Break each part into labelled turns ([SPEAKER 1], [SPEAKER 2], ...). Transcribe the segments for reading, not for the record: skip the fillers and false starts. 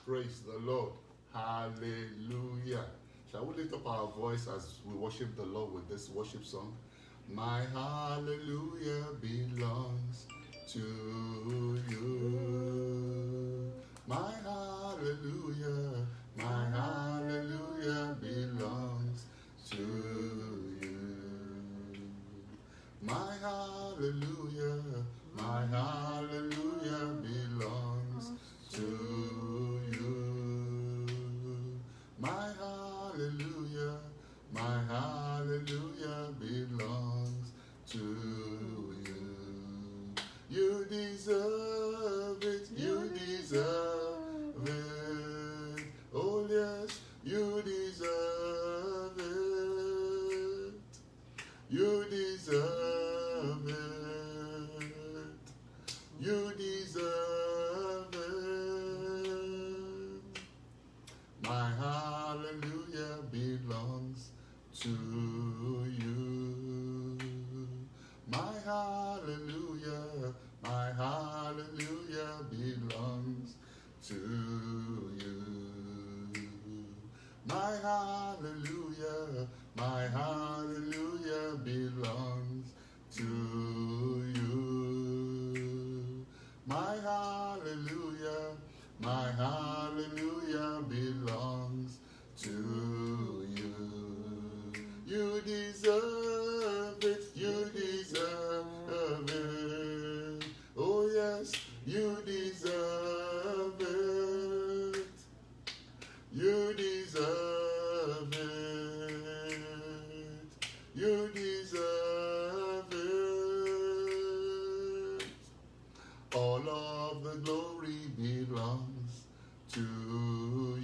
[SPEAKER 1] Praise the Lord. Hallelujah. Shall we lift up our voice as we worship the Lord with this worship song? My hallelujah belongs to you. My hallelujah belongs to you. My hallelujah belongs to you. My hallelujah belongs to you. You deserve it, you deserve it. Oh yes, you deserve it. You deserve it. You deserve it. My hallelujah belongs to you. My hallelujah belongs to you. My hallelujah belongs to you. My hallelujah belongs to you. You deserve it, you deserve it. Oh yes, you deserve it. You deserve it. You deserve it. All of the glory belongs to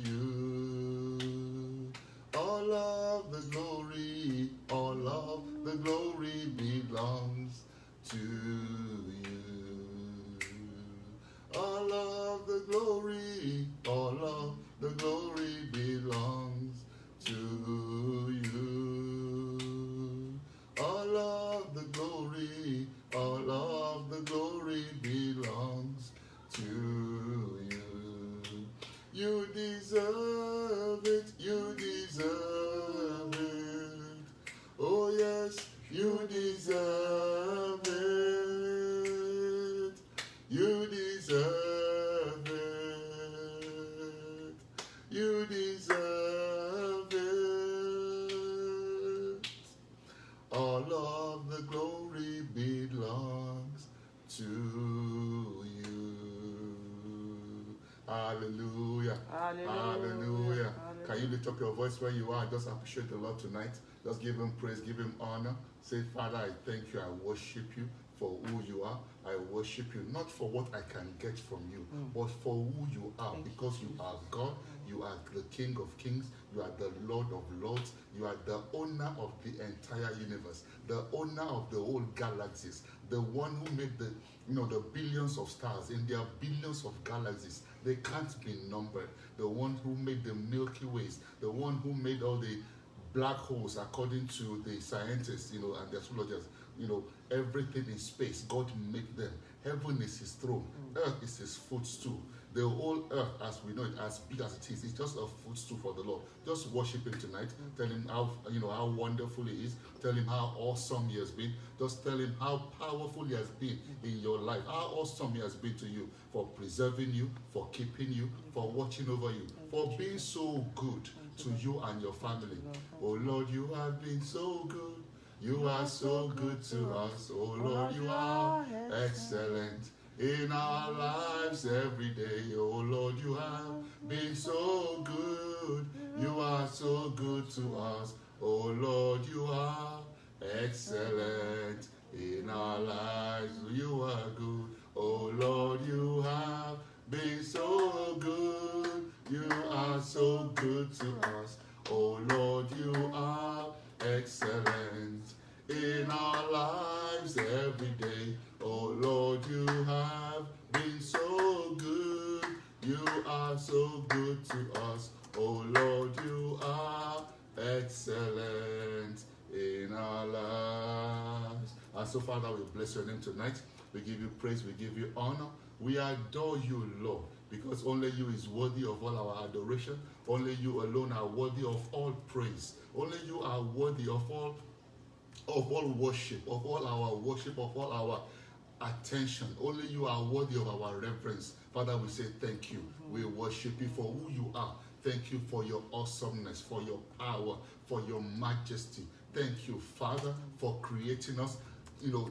[SPEAKER 1] you. All of the glory belongs to you. All of the glory belongs to you. All of the glory belongs to you. You deserve it, you deserve it. Oh yes, you deserve it. You deserve it. You deserve it. All of the glory belongs to you. Hallelujah. Hallelujah. Can you lift up your voice where you are? Just appreciate the Lord tonight. Just give him praise, give him honor. Say, Father, I thank you. I worship you for who you are. I worship you not for what I can get from you, but for who you are, because you are God. You are the King of Kings. You are the Lord of Lords. You are the owner of the entire universe, the owner of the whole galaxies, the one who made the billions of stars. In their billions of galaxies, they can't be numbered. The one who made the Milky Ways, the one who made all the black holes, according to the scientists, and the astrologers. Everything in space, God made them. Heaven is his throne. Earth is his footstool. The whole earth, as we know it, as big as it is, it's just a footstool for the Lord. Just worship him tonight. Tell him how wonderful he is. Tell him how awesome he has been. Just tell him how powerful he has been in your life. How awesome he has been to you, for preserving you, for keeping you, for watching over you, for being so good to you and your family. Oh Lord, you have been so good. You are so good to us. Oh Lord, you are excellent in our lives every day. Oh Lord, you have been so good. You are so good to us. Oh Lord, you are excellent in our lives. You are good. Oh Lord, you have been so good. You are so good to us. Oh Lord, you are excellent in our lives every day. Oh Lord, you have been so good. You are so good to us. Oh Lord, you are excellent in our lives. And so, Father, we bless your name tonight. We give you praise, we give you honor. We adore you, Lord, because only you is worthy of all our adoration. Only you alone are worthy of all praise. Only you are worthy of all worship, of all our worship, of all our attention. Only you are worthy of our reverence. Father, we say thank you. We worship you for who you are. Thank you for your awesomeness, for your power, for your majesty. Thank you, Father, for creating us,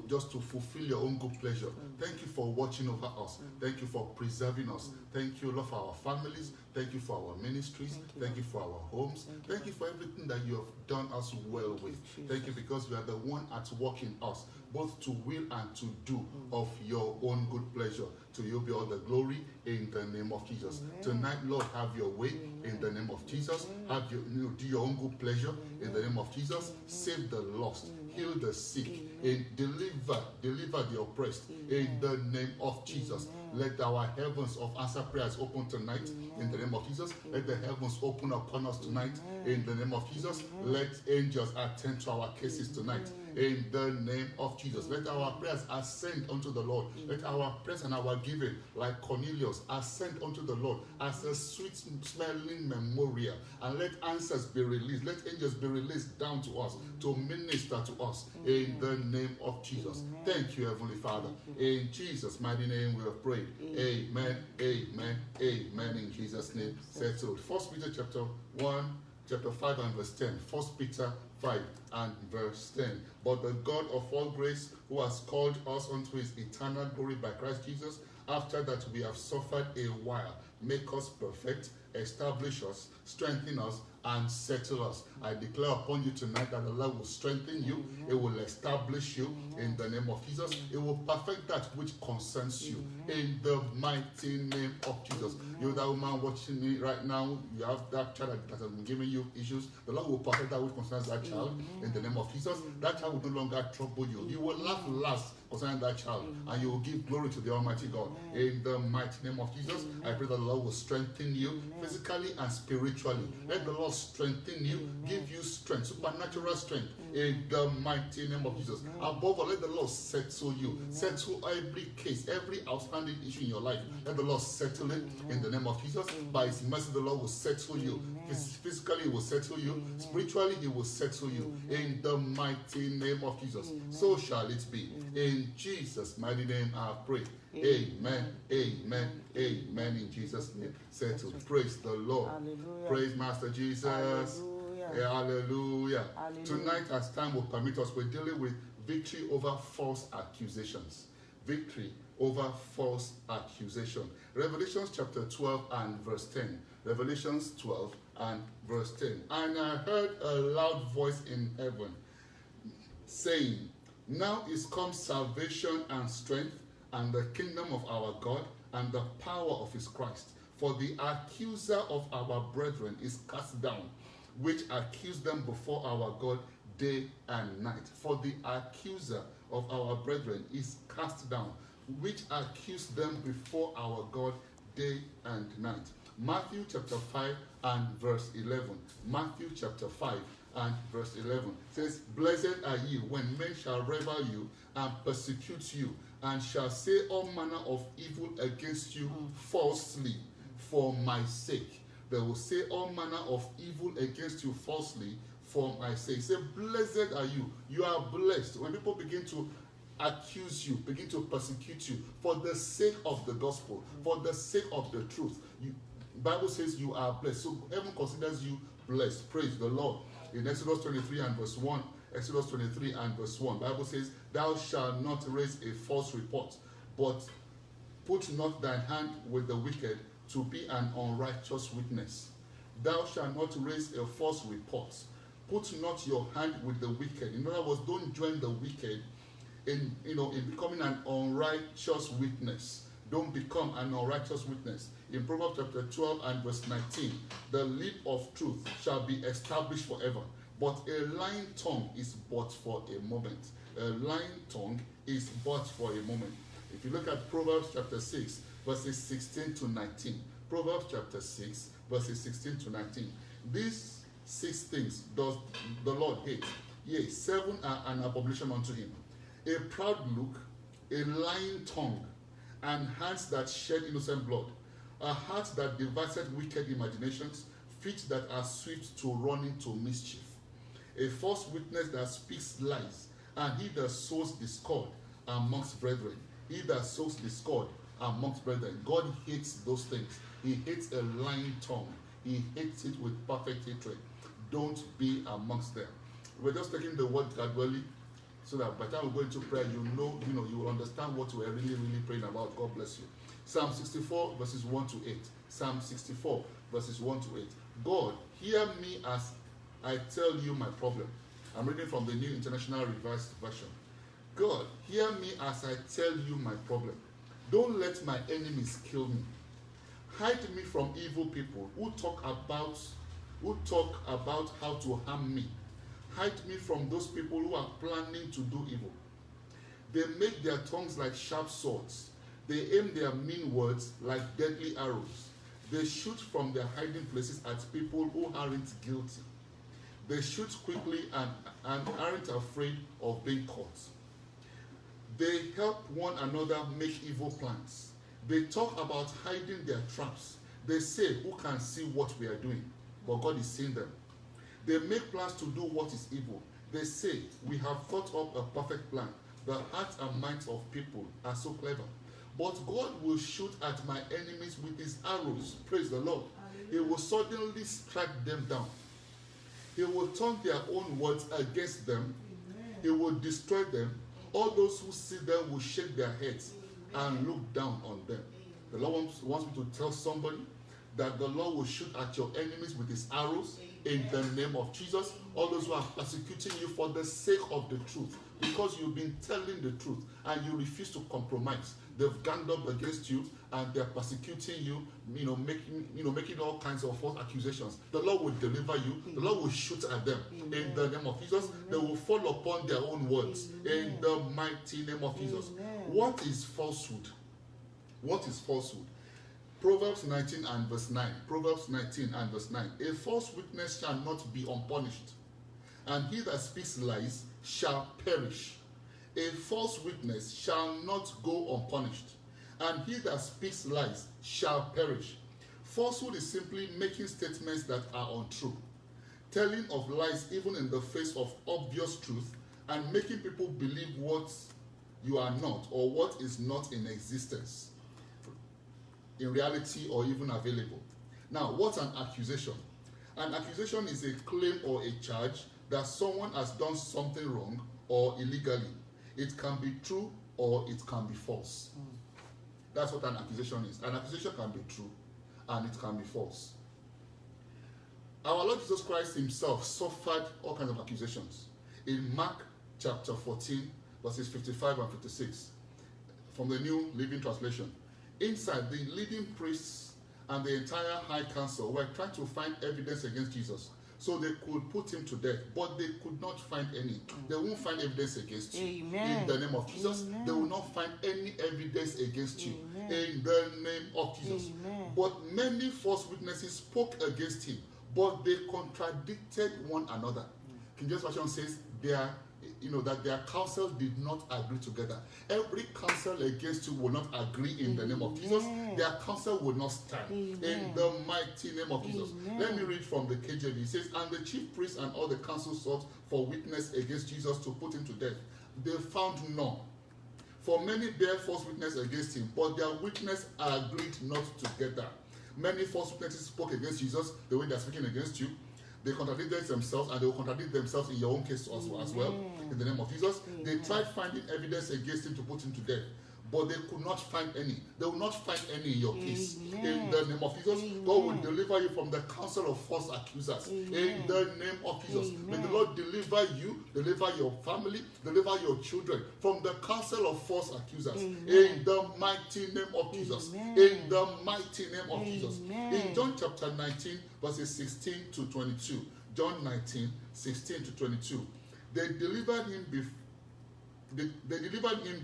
[SPEAKER 1] just to fulfill your own good pleasure. Thank you for watching over us. Thank you for preserving us. Thank you, Lord, for our families. Thank you for our ministries. Thank you for our homes. Thank you for everything that you have done us well with. Thank you because you are the one at work in us, both to will and to do of your own good pleasure. To you be all the glory in the name of Jesus. Tonight, Lord, have your way in the name of Jesus. Have do your own good pleasure in the name of Jesus. Save the lost, heal the sick, and deliver the oppressed in the name of Jesus. Let our heavens of answer prayers open tonight in the name of Jesus. Let the heavens open upon us tonight in the name of Jesus. Let angels attend to our cases tonight in the name of Jesus. Let our prayers ascend unto the Lord. Let our prayers and our giving, like Cornelius, ascend unto the Lord as a sweet smelling memorial. And let answers be released. Let angels be released down to us to minister to us in the name of Jesus. Thank you, Heavenly Father. In Jesus' mighty name we have prayed. Amen, amen, amen. In Jesus' name, settled. 1 Peter chapter 5 and verse 10. 1 Peter 5 and verse 10. But the God of all grace, who has called us unto his eternal glory by Christ Jesus, after that we have suffered a while, make us perfect, establish us, strengthen us, and settle us. I declare upon you tonight that the Lord will strengthen you. It will establish you in the name of Jesus. It will perfect that which concerns you in the mighty name of Jesus. You, that woman watching me right now, you have that child that has been giving you issues. The Lord will perfect that which concerns that child in the name of Jesus. That child will no longer trouble you. You will laugh last concerning that child, and you will give glory to the Almighty God in the mighty name of Jesus. I pray that the Lord will strengthen you physically and spiritually. Let the Lord strengthen you, give you strength, supernatural strength in the mighty name of Jesus. Above all, let the Lord settle you, settle every case, every outstanding issue in your life. Let the Lord settle it in the name of Jesus. By his mercy, the Lord will settle you. Physically, he will settle you. Spiritually, he will settle you in the mighty name of Jesus. So shall it be. In Jesus' mighty name I pray. Amen, amen, amen. In Jesus' name, settled. Praise the Lord.
[SPEAKER 2] Hallelujah.
[SPEAKER 1] Praise Master Jesus.
[SPEAKER 2] Hallelujah.
[SPEAKER 1] Hallelujah.
[SPEAKER 2] Hallelujah.
[SPEAKER 1] Tonight, as time will permit us, we're dealing with victory over false accusations. Victory over false accusation. Revelations chapter 12 and verse 10. Revelations 12 and verse 10. And I heard a loud voice in heaven saying, now is come salvation and strength and the kingdom of our God and the power of his Christ. For the accuser of our brethren is cast down, which accused them before our God day and night. For the accuser of our brethren is cast down, which accused them before our God day and night. Matthew chapter 5 and verse 11. Matthew chapter 5 and verse 11 says, blessed are ye when men shall revile you and persecute you, and shall say all manner of evil against you falsely for my sake. They will say all manner of evil against you falsely for my sake. Say, blessed are you. You are blessed. When people begin to accuse you, begin to persecute you for the sake of the gospel, for the sake of the truth, the Bible says you are blessed. So heaven considers you blessed. Praise the Lord. In Exodus 23 and verse 1, Exodus 23 and verse 1, the Bible says, thou shalt not raise a false report, but put not thine hand with the wicked to be an unrighteous witness. Thou shalt not raise a false report. Put not your hand with the wicked. In other words, don't join the wicked in becoming an unrighteous witness. Don't become an unrighteous witness. In Proverbs chapter 12 and verse 19, the lip of truth shall be established forever, but a lying tongue is but for a moment. A lying tongue is but for a moment. If you look at Proverbs chapter 6, verses 16 to 19. Proverbs chapter 6, verses 16 to 19. These 6 things does the Lord hate. Yea, 7 are an abomination unto him. A proud look, a lying tongue, and hands that shed innocent blood, a heart that deviseth wicked imaginations, feet that are swift to run into mischief, a false witness that speaks lies, and he that sows discord amongst brethren. He that sows discord amongst brethren. God hates those things. He hates a lying tongue. He hates it with perfect hatred. Don't be amongst them. We're just taking the word gradually, so that by the time we go into prayer, you will understand what we're really praying about. God bless you. Psalm 64 verses 1 to 8. Psalm 64 verses 1 to 8. God, hear me as I tell you my problem. I'm reading from the New International Revised Version. God, hear me as I tell you my problem. Don't let my enemies kill me. Hide me from evil people who talk about how to harm me. Hide me from those people who are planning to do evil. They make their tongues like sharp swords. They aim their mean words like deadly arrows. They shoot from their hiding places at people who aren't guilty. They shoot quickly and aren't afraid of being caught. They help one another make evil plans. They talk about hiding their traps. They say, who can see what we are doing? But God is seeing them. They make plans to do what is evil. They say, we have thought up a perfect plan. The hearts and minds of people are so clever. But God will shoot at my enemies with his arrows. Praise the Lord. He will suddenly strike them down. He will turn their own words against them. He will destroy them. All those who see them will shake their heads and look down on them. The Lord wants me to tell somebody that the Lord will shoot at your enemies with his arrows in the name of Jesus. All those who are persecuting you for the sake of the truth, because you've been telling the truth and you refuse to compromise. They've ganged up against you and they're persecuting you, making all kinds of false accusations. The Lord will deliver you. The Lord will shoot at them in the name of Jesus. They will fall upon their own words in the mighty name of Jesus. What is falsehood? What is falsehood? Proverbs 19 and verse 9. Proverbs 19 and verse 9. A false witness shall not be unpunished, and he that speaks lies shall perish. A false witness shall not go unpunished, and he that speaks lies shall perish. Falsehood is simply making statements that are untrue, telling of lies even in the face of obvious truth, and making people believe what you are not or what is not in existence, in reality, or even available. Now, what's an accusation? An accusation is a claim or a charge that someone has done something wrong or illegally. It can be true or it can be false. That's what an accusation is. An accusation can be true and it can be false. Our Lord Jesus Christ himself suffered all kinds of accusations. In Mark chapter 14, verses 55 and 56, from the New Living Translation, inside, the leading priests and the entire high council were trying to find evidence against Jesus so they could put him to death, but they could not find any. They won't find evidence against you. Amen. In the name of Jesus. Amen. They will not find any evidence against you. Amen. In the name of Jesus. Amen. But many false witnesses spoke against him, but they contradicted one another. King James Version says that their counsel did not agree together. Every counsel against you will not agree in the name of Jesus. Their counsel will not stand in the mighty name of Jesus. Let me read from the KJV. It says, and the chief priests and all the council sought for witness against Jesus to put him to death. They found none. For many bear false witness against him, but their witness agreed not together. Many false witnesses spoke against Jesus the way they are speaking against you. They contradicted themselves, and they will contradict themselves in your own case as well, in the name of Jesus. They tried finding evidence against him to put him to death, but they could not find any. They will not find any in your case. In the name of Jesus, God will deliver you from the counsel of false accusers. In the name of Jesus, may the Lord deliver you, deliver your family, deliver your children from the counsel of false accusers. In the mighty name of Jesus. In the mighty name of Jesus. In John chapter 19, verses 16 to 22. John 19, 16 to 22. They delivered him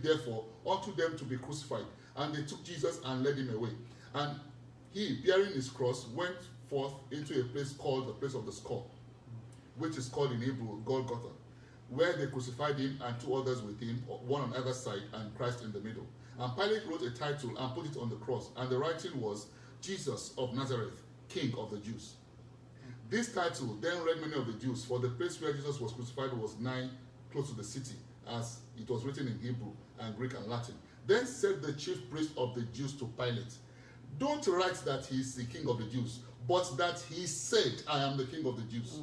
[SPEAKER 1] therefore unto them to be crucified, and they took Jesus and led him away. And he, bearing his cross, went forth into a place called the place of the skull, which is called in Hebrew Golgotha, where they crucified him and two others with him, one on either side, and Christ in the middle. And Pilate wrote a title and put it on the cross, and the writing was, Jesus of Nazareth, King of the Jews. This title then read many of the Jews, for the place where Jesus was crucified was nigh close to the city, as it was written in Hebrew and Greek and Latin. Then said the chief priest of the Jews to Pilate, don't write that he is the King of the Jews, but that he said, I am the King of the Jews.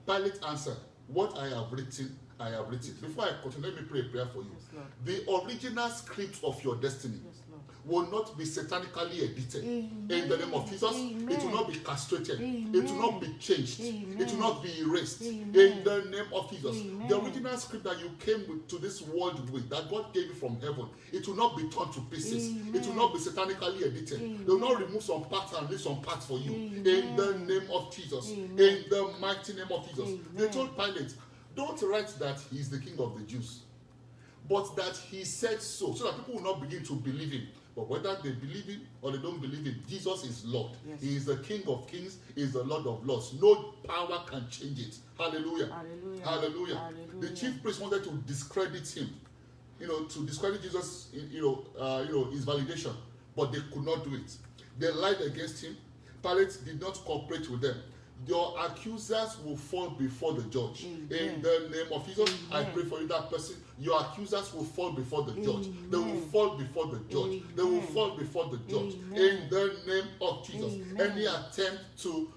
[SPEAKER 1] Pilate answered, what I have written, I have written. Before I continue, let me pray a prayer for you.
[SPEAKER 2] Yes,
[SPEAKER 1] the original script of your destiny will not be satanically edited.
[SPEAKER 2] Amen.
[SPEAKER 1] In the name of Jesus,
[SPEAKER 2] Amen.
[SPEAKER 1] it will not be castrated.
[SPEAKER 2] Amen.
[SPEAKER 1] It will not be changed.
[SPEAKER 2] Amen.
[SPEAKER 1] It will not be erased.
[SPEAKER 2] Amen.
[SPEAKER 1] In the name of Jesus.
[SPEAKER 2] Amen.
[SPEAKER 1] The original script that you came to this world with, that God gave you from heaven, it will not be torn to pieces.
[SPEAKER 2] Amen.
[SPEAKER 1] It will not be satanically edited.
[SPEAKER 2] Amen.
[SPEAKER 1] They will not remove some parts and leave some parts for you.
[SPEAKER 2] Amen.
[SPEAKER 1] In the name of Jesus.
[SPEAKER 2] Amen.
[SPEAKER 1] In the mighty name of Jesus.
[SPEAKER 2] Amen.
[SPEAKER 1] They told Pilate, don't write that he is the King of the Jews, but that he said so that people will not begin to believe him. But whether they believe him or they don't believe him, Jesus is Lord.
[SPEAKER 2] Yes.
[SPEAKER 1] He is the King of kings. He is the Lord of lords. No power can change it. Hallelujah.
[SPEAKER 2] Hallelujah.
[SPEAKER 1] Hallelujah.
[SPEAKER 2] Hallelujah.
[SPEAKER 1] The chief priest wanted to discredit him, to discredit Jesus, his validation, but they could not do it. They lied against him. Pilate did not cooperate with them. Your accusers will fall before the judge.
[SPEAKER 2] Amen.
[SPEAKER 1] In the name of Jesus,
[SPEAKER 2] Amen.
[SPEAKER 1] I pray for you, that person. Your accusers will fall before the judge.
[SPEAKER 2] Amen.
[SPEAKER 1] They will fall before the judge.
[SPEAKER 2] Amen.
[SPEAKER 1] They will fall before the judge.
[SPEAKER 2] Amen.
[SPEAKER 1] In the name of Jesus.
[SPEAKER 2] Amen.
[SPEAKER 1] Any attempt to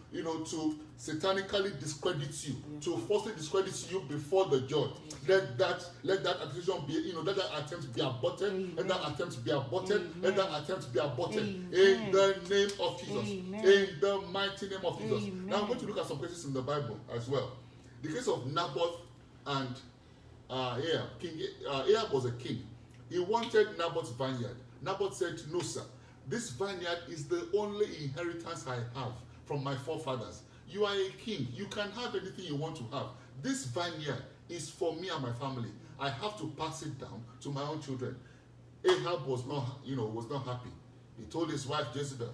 [SPEAKER 1] satanically discredit you, to falsely discredit you before the judge, let that accusation be, let that attempt be aborted.
[SPEAKER 2] Amen.
[SPEAKER 1] Let that attempt be aborted.
[SPEAKER 2] Amen.
[SPEAKER 1] Let that attempt be aborted.
[SPEAKER 2] Amen.
[SPEAKER 1] In the name of Jesus.
[SPEAKER 2] Amen.
[SPEAKER 1] In the mighty name of Jesus.
[SPEAKER 2] Amen.
[SPEAKER 1] Now I'm going to look at some cases in the Bible as well. The case of Naboth and Ahab. Ahab was a king. He wanted Naboth's vineyard. Naboth said, no, sir. This vineyard is the only inheritance I have from my forefathers. You are a king. You can have anything you want to have. This vineyard is for me and my family. I have to pass it down to my own children. Ahab was not happy. He told his wife Jezebel,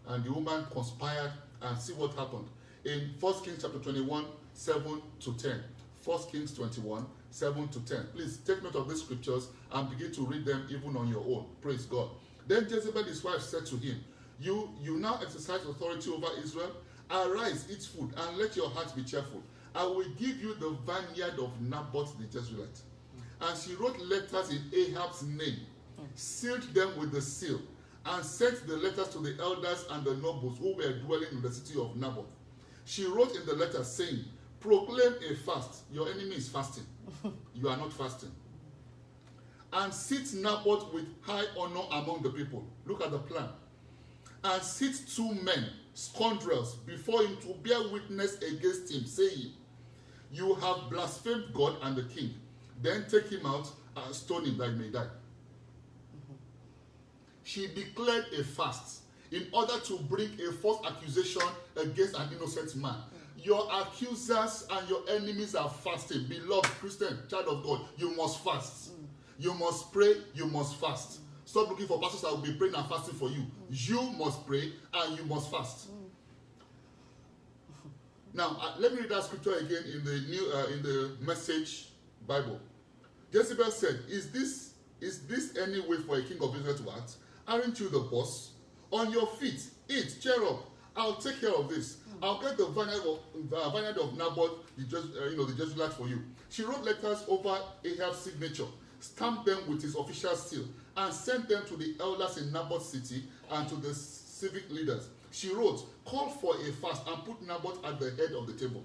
[SPEAKER 1] and the woman conspired, and see what happened. In 1 Kings chapter 21, 7 to 10. 1 Kings 21, 7 to 10. Please take note of these scriptures and begin to read them even on your own. Praise God. Then Jezebel, his wife, said to him, You now exercise authority over Israel. Arise, eat food, and let your heart be cheerful. I will give you the vineyard of Naboth the Jezreelite. And she wrote letters in Ahab's name, sealed them with the seal, and sent the letters to the elders and the nobles who were dwelling in the city of Naboth. She wrote in the letter saying, proclaim a fast. Your enemy is fasting. You are not fasting. And sit Naboth with high honor among the people. Look at the plan. And sit 2 men, scoundrels, before him to bear witness against him, saying, You have blasphemed God and the king. Then take him out and stone him that he may die. She declared a fast in order to bring a false accusation against an innocent man. Your accusers and your enemies are fasting. Beloved Christian, child of God, you must fast. You must pray, you must fast. Stop looking for pastors that will be praying and fasting for you. You must pray and you must fast. Now, let me read that scripture again in the Message Bible. Jezebel said, Is this any way for a king of Israel to act? Aren't you the boss? On your feet, eat, cheer up. I'll take care of this. I'll get the vineyard of Naboth, the Jezreelite for you. She wrote letters over Ahab's signature, stamped them with his official seal, and sent them to the elders in Naboth's city and to the civic leaders. She wrote, call for a fast and put Naboth at the head of the table.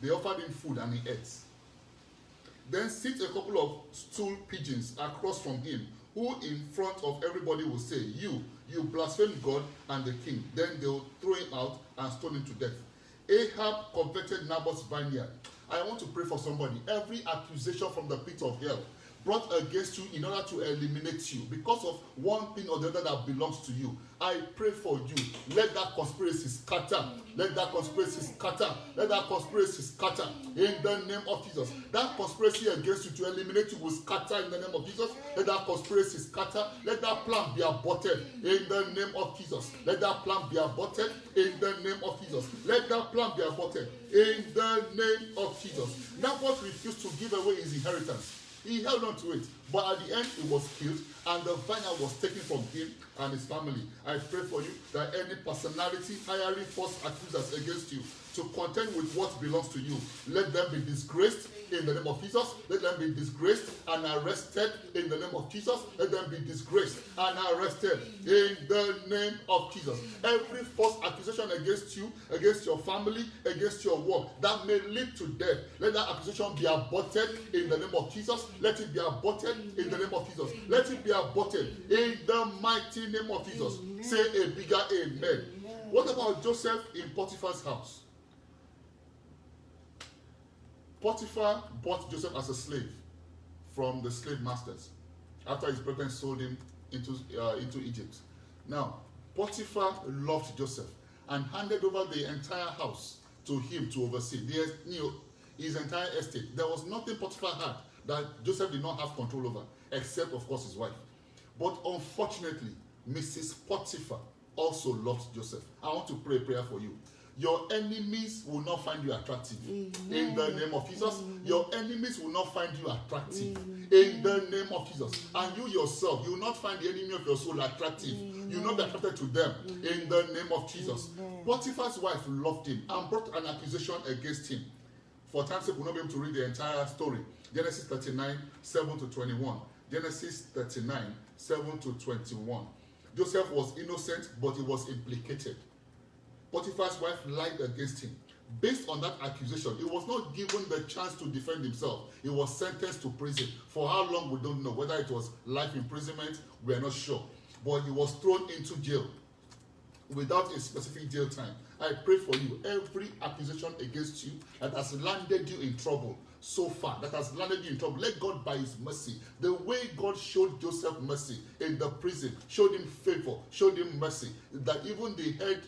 [SPEAKER 1] They offered him food and he ate. Then sit a couple of stool pigeons across from him, who in front of everybody will say, You blasphemed God and the king. Then they will throw him out and stone him to death. Ahab coveted Naboth's vineyard. I want to pray for somebody. Every accusation from the pit of hell brought against you in order to eliminate you because of one thing or the other that belongs to you. I pray for you. Let that conspiracy scatter. Let that conspiracy scatter. Let that conspiracy scatter in the name of Jesus. That conspiracy against you to eliminate you will scatter in the name of Jesus. Let that conspiracy scatter. Let that plan be aborted in the name of Jesus. Let that plan be aborted in the name of Jesus. Let that plan be aborted in the name of Jesus. Naboth refused to give away his inheritance. He held on to it But at the end, he was killed, and the vineyard was taken from him and his family. I pray for you that any personality hiring false accusers against you to contend with what belongs to you, let them be disgraced in the name of Jesus. Let them be disgraced and arrested in the name of Jesus. Let them be disgraced and arrested in the name of Jesus. Every false accusation against you, against your family, against your work, that may lead to death, let that accusation be aborted in the name of Jesus. Let it be aborted in the name of Jesus. Let it be aborted in the mighty name of Jesus. Amen. Say a bigger amen. Amen. What about Joseph in Potiphar's house? Potiphar bought Joseph as a slave from the slave masters after his brethren sold him into Egypt. Now, Potiphar loved Joseph and handed over the entire house to him to oversee his entire estate. There was nothing Potiphar had that Joseph did not have control over, except, of course, his wife. But unfortunately, Mrs. Potiphar also loved Joseph. I want to pray a prayer for you. Your enemies will not find you attractive. Amen. In the name of Jesus. Amen. Your enemies will not find you attractive. Amen. In the name of Jesus. And you yourself, you will not find the enemy of your soul attractive. Amen. You will not be attracted to them. Amen. In the name of Jesus. Amen. Potiphar's wife loved him and brought an accusation against him. For time's sake, we'll not be able to read the entire story. Genesis 39, 7 to 21. Genesis 39, 7 to 21. Joseph was innocent, but he was implicated. Potiphar's wife lied against him. Based on that accusation, he was not given the chance to defend himself. He was sentenced to prison. For how long, we don't know. Whether it was life imprisonment, we are not sure. But he was thrown into jail without a specific jail time. I pray for you, every accusation against you that has landed you in trouble so far, that has landed you in trouble, let God by his mercy, the way God showed Joseph mercy in the prison, showed him favor, showed him mercy, that even the head,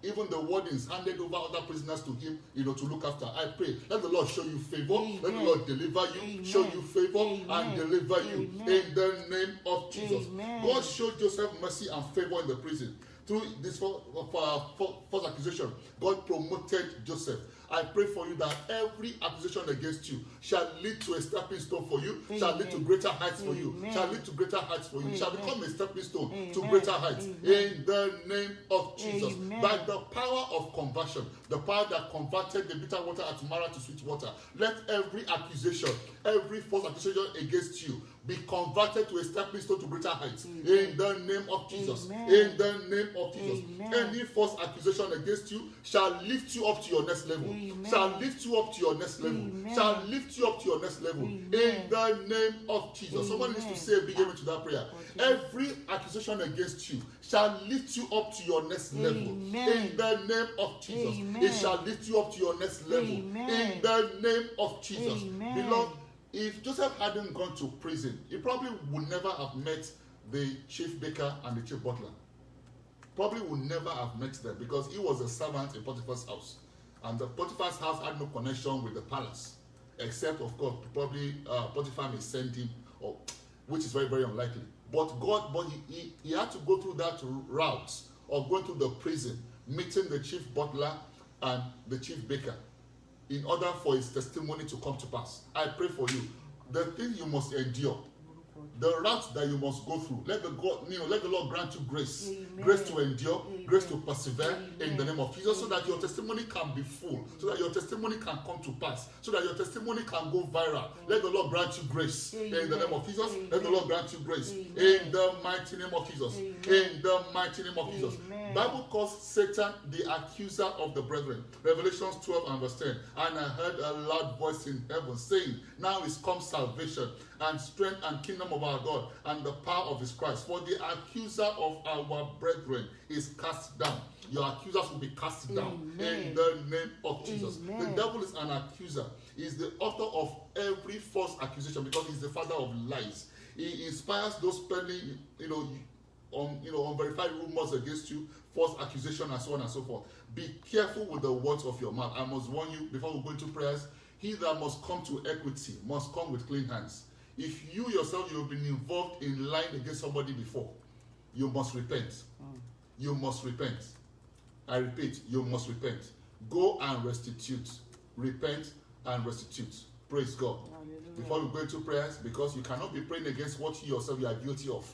[SPEAKER 1] even the wardens handed over other prisoners to him, to look after. I pray, let the Lord show you favor. Amen. Let the Lord deliver you, Amen. Show you favor, Amen. And deliver you. Amen. In the name of Jesus. Amen. God showed Joseph mercy and favor in the prison. Through this false accusation, God promoted Joseph. I pray for you that every accusation against you shall lead to a stepping stone for you, Amen. Shall lead to greater heights for you, shall lead to greater heights for you, Amen. Shall become a stepping stone Amen. To greater heights. Amen. In the name of Jesus. Amen. By the power of conversion, the power that converted the bitter water at Mara to sweet water, let every accusation, every false accusation against you be converted to a stepping stone to greater heights. Amen. In the name of Jesus. Amen. In the name of Jesus. Amen. Any false accusation against you shall lift you up to your next level. Amen. Shall lift you up to your next level. Amen. Shall lift you up to your next level. Amen. In the name of Jesus. Amen. Someone needs to say a big amen to that prayer. Every accusation against you shall lift you up to your next level. Amen. In the name of Jesus. Amen. It shall lift you up to your next level. Amen. In the name of Jesus. Amen. Beloved, if Joseph hadn't gone to prison, he probably would never have met the chief baker and the chief butler. Probably would never have met them because he was a servant in Potiphar's house. And the Potiphar's house had no connection with the palace. Except, of course, probably Potiphar may send him, which is very, very unlikely. But he had to go through that route of going to the prison, meeting the chief butler and the chief baker, in order for his testimony to come to pass. I pray for you. The thing you must endure, the route that you must go through, let the Lord grant you grace. Amen. Grace to endure, Amen. Grace to persevere. Amen. In the name of Jesus, so that your testimony can be full, so that your testimony can come to pass, so that your testimony can go viral. Let the Lord grant you grace. Amen. In the name of Jesus. Amen. Let the Lord grant you grace. Amen. In the mighty name of Jesus. Amen. In the mighty name of Jesus. Amen. Bible calls Satan the accuser of the brethren. Revelations 12 and verse 10. And I heard a loud voice in heaven saying, now is come salvation and strength and kingdom of our God and the power of his Christ. For the accuser of our brethren is cast down. Your accusers will be cast down. Amen. In the name of Jesus. Amen. The devil is an accuser. He is the author of every false accusation because he's the father of lies. He inspires those spelling, unverified rumors against you, false accusation, and so on and so forth. Be careful with the words of your mouth. I must warn you before we go into prayers. He that must come to equity must come with clean hands. If you yourself, you've been involved in lying against somebody before, you must repent. You must repent. I repeat, you must repent. Go and restitute. Repent and restitute. Praise God.
[SPEAKER 2] Hallelujah.
[SPEAKER 1] Before we go into prayers, because you cannot be praying against what you yourself you are guilty of.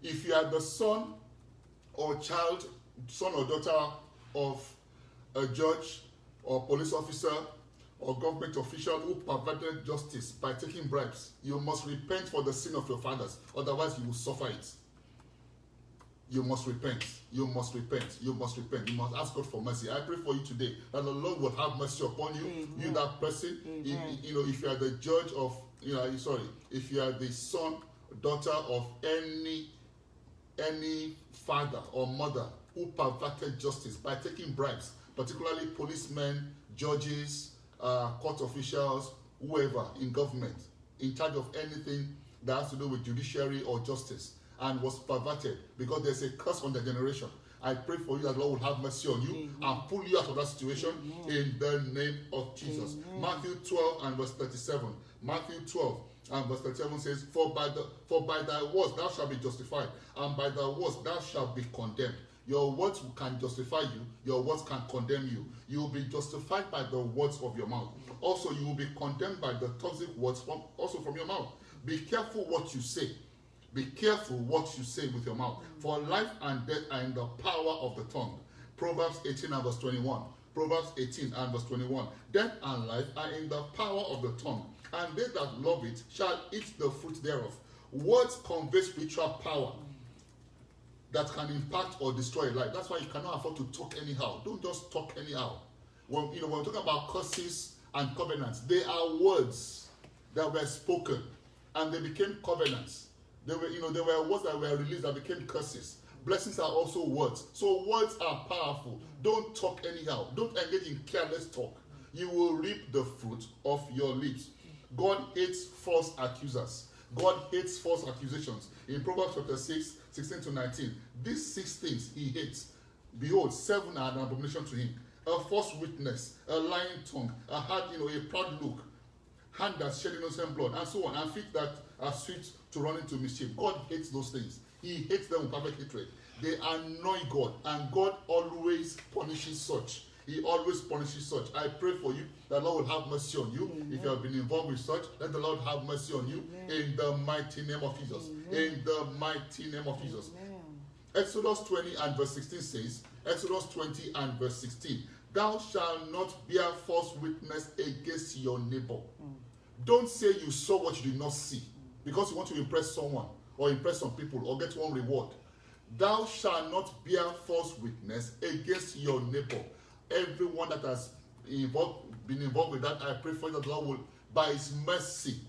[SPEAKER 1] If you are the son or child, son or daughter of a judge or police officer or government official who perverted justice by taking bribes, you must repent for the sin of your fathers. Otherwise, you will suffer it. You must repent. You must repent. You must repent. You must ask God for mercy. I pray for you today that the Lord will have mercy upon you.
[SPEAKER 2] Amen.
[SPEAKER 1] You, that person. If you are the judge of, if you are the son, daughter of any father or mother who perverted justice by taking bribes, particularly policemen, judges, court officials, whoever in government, in charge of anything that has to do with judiciary or justice, and was perverted, because there's a curse on the generation. I pray for you that the Lord will have mercy on you and pull you out of that situation in the name of Jesus. Matthew 12 and verse 37. Matthew 12 and verse 37 says, For by thy words thou shalt be justified, and by thy words thou shalt be condemned. Your words can justify you, your words can condemn you. You will be justified by the words of your mouth. Also, you will be condemned by the toxic words from your mouth. Be careful what you say. Be careful what you say with your mouth. For life and death are in the power of the tongue. Proverbs 18 and verse 21. Proverbs 18 and verse 21. Death and life are in the power of the tongue, and they that love it shall eat the fruit thereof. Words convey spiritual power that can impact or destroy life. That's why you cannot afford to talk anyhow. Don't just talk anyhow. When we're talking about curses and covenants, they are words that were spoken and they became covenants. They were words that were released that became curses. Blessings are also words. So words are powerful. Don't talk anyhow. Don't engage in careless talk. You will reap the fruit of your lips. God hates false accusers. God hates false accusations. In Proverbs chapter 6, 16 to 19, these 6 things he hates. Behold, 7 are an abomination to him. A false witness, a lying tongue, a heart, a proud look, hand that shed innocent blood, and so on, and feet that are sweet to run into mischief. God hates those things. He hates them with perfect hatred. They annoy God, and God always punishes such. He always punishes such. I pray for you that the Lord will have mercy on you. Amen. If you have been involved with such, let the Lord have mercy on you. Amen. In the mighty name of Jesus. Amen. In the mighty name of Jesus. Amen. Exodus 20 and verse 16 says, Exodus 20 and verse 16, thou shalt not bear false witness against your neighbor. Don't say you saw what you did not see because you want to impress someone or impress some people or get one reward. Thou shalt not bear false witness against your neighbor. Everyone that has been involved with that, I pray for you that the Lord will, by his mercy,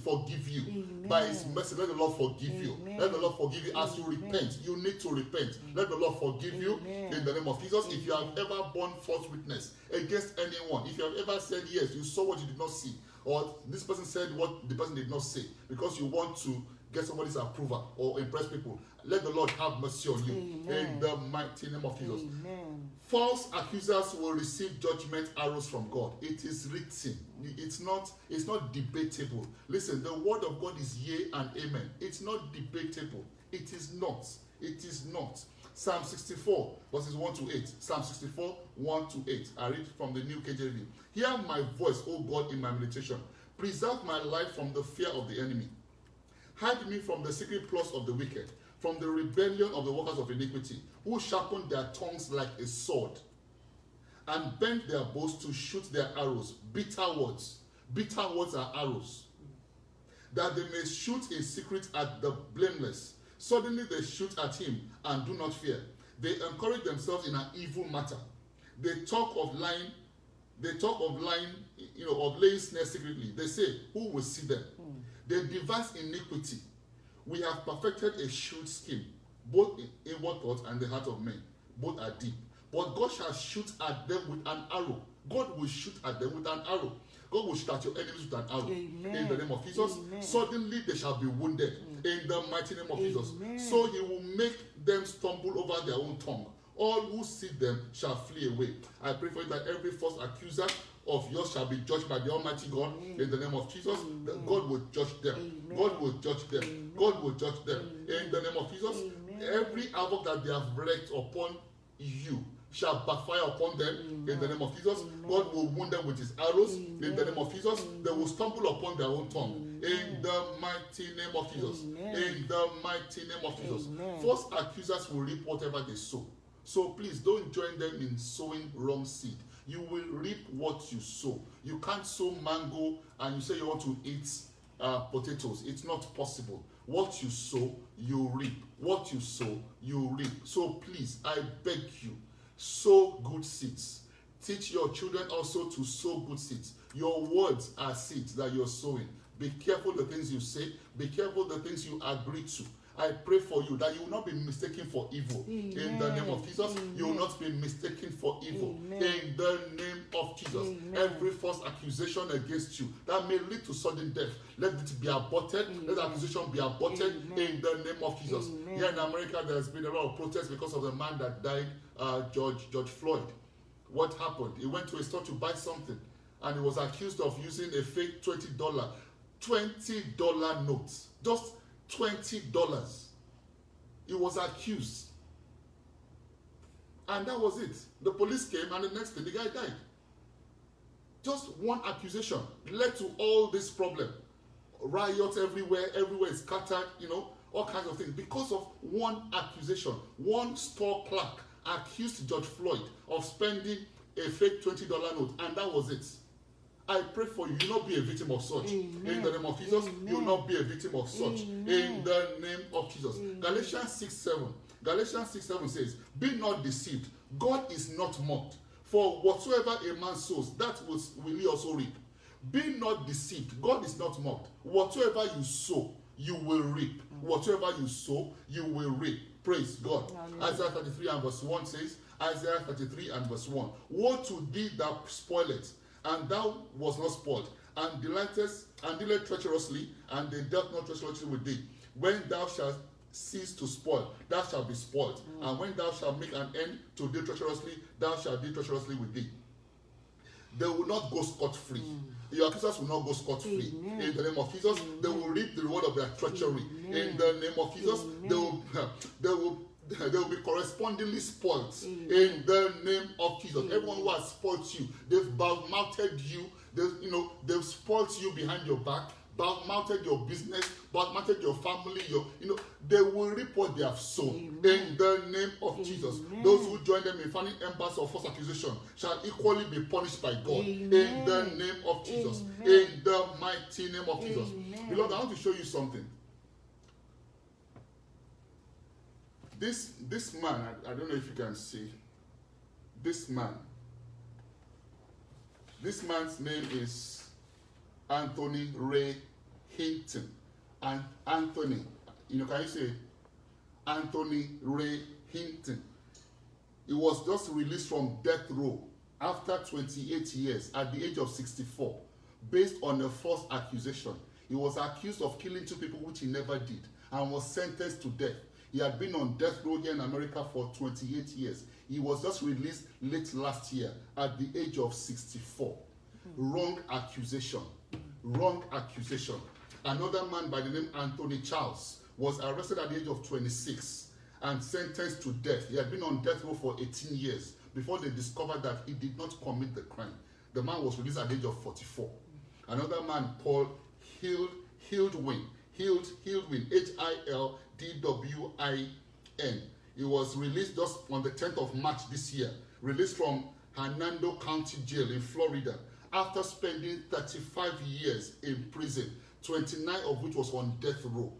[SPEAKER 1] forgive you. Amen. By his mercy, let the Lord forgive you. Let the Lord forgive you as you repent. You need to repent. Let the Lord forgive you in the name of Jesus. If you have ever borne false witness against anyone, if you have ever said yes, you saw what you did not see, or this person said what the person did not say, because you want to get somebody's approval or impress people, let the Lord have mercy on you. Amen. In the mighty name of Jesus. Amen. False accusers will receive judgment arrows from God. It is written. It's not debatable. Listen, the word of God is yea and amen. It's not debatable. It is not. It is not. Psalm 64 verses 1 to 8. Psalm 64 1 to 8. I read from the New KJV. Hear my voice, O God, in my meditation. Preserve my life from the fear of the enemy. Hide me from the secret plots of the wicked, from the rebellion of the workers of iniquity, who sharpen their tongues like a sword, and bend their bows to shoot their arrows. Bitter words. Bitter words are arrows. That they may shoot in secret at the blameless. Suddenly they shoot at him and do not fear. They encourage themselves in an evil matter. They talk of lying. Of laying snares secretly. They say, who will see them? They devise iniquity. We have perfected a shrewd scheme, both in inward thoughts and the heart of men. Both are deep. But God shall shoot at them with an arrow. God will shoot at them with an arrow. God will shoot at your enemies with an arrow. Amen. In the name of Jesus. Amen. Suddenly they shall be wounded. In the mighty name of Jesus. So he will make them stumble over their own tongue. All who see them shall flee away. I pray for you that every false accuser of yours shall be judged by the Almighty God. Amen. In the name of Jesus. God will judge them. Amen. God will judge them. Amen. God will judge them. Amen. In the name of Jesus. Amen. Every havoc that they have wreaked upon you shall backfire upon them in the name of Jesus. God will wound them with his arrows in the name of Jesus. They will stumble upon their own tongue in the mighty name of Jesus. In the mighty name of Jesus. False accusers will reap whatever they sow. So please don't join them in sowing wrong seed. You will reap what you sow. You can't sow mango and you say you want to eat potatoes. It's not possible. What you sow, you reap. What you sow, you reap. So please, I beg you, sow good seeds. Teach your children also to sow good seeds. Your words are seeds that you're sowing. Be careful the things you say. Be careful the things you agree to. I pray for you that you will not be mistaken for evil. In the name of Jesus, you will not be mistaken for evil. In the name of Jesus, every false accusation against you that may lead to sudden death, let it be aborted. Let the accusation be aborted in the name of Jesus. Here in America, there has been a lot of protests because of the man that died, George Floyd. What happened? He went to a store to buy something and he was accused of using a fake $20 note. Just $20. He was accused. And that was it. The police came and the next day the guy died. Just one accusation led to all this problem. Riots everywhere is scattered, all kinds of things. Because of one accusation, one store clerk accused George Floyd of spending a fake $20 note, and that was it. I pray for you. You will not be a victim of such. In the name of Jesus, you will not be a victim of such. In the name of Jesus. Galatians 6:7 says, be not deceived. God is not mocked. For whatsoever a man sows, that will he also reap. Be not deceived. God is not mocked. Whatsoever you sow, you will reap. Whatsoever you sow, you will reap. Praise God. Isaiah 33 and verse 1 says, Isaiah 33 and verse 1. Woe to thee that spoileth, and thou was not spoiled, and delightest treacherously, and they dealt not treacherously with thee. When thou shalt cease to spoil, thou shalt be spoiled. And when thou shalt make an end to deal treacherously, thou shalt deal treacherously with thee. They will not go scot-free. Your accusers will not go scot-free. In the name of Jesus, they will reap the reward of their treachery. In the name of Jesus, they will be correspondingly spoiled. In the name of Jesus. Everyone who has spoiled you, they've bad-mouthed you, they've spoiled you behind your back, bad-mouthed your business, bad-mouthed your family, they will reap what they have sown. In the name of Jesus. Those who join them in finding embers of false accusation shall equally be punished by God. In the name of Jesus. In the mighty name of Jesus. Beloved, I want to show you something. This man, I don't know if you can see, this man's name is Anthony Ray Hinton. And Anthony, can you say Anthony Ray Hinton? He was just released from death row after 28 years at the age of 64, based on a false accusation. He was accused of killing 2 people, which he never did, and was sentenced to death. He had been on death row here in America for 28 years. He was just released late last year at the age of 64. Wrong accusation. Wrong accusation. Another man by the name Anthony Charles was arrested at the age of 26 and sentenced to death. He had been on death row for 18 years before they discovered that he did not commit the crime. The man was released at the age of 44. Another man, Paul Hildwin, Hildwin, he was released just on the 10th of March this year, released from Hernando County Jail in Florida after spending 35 years in prison, 29 of which was on death row,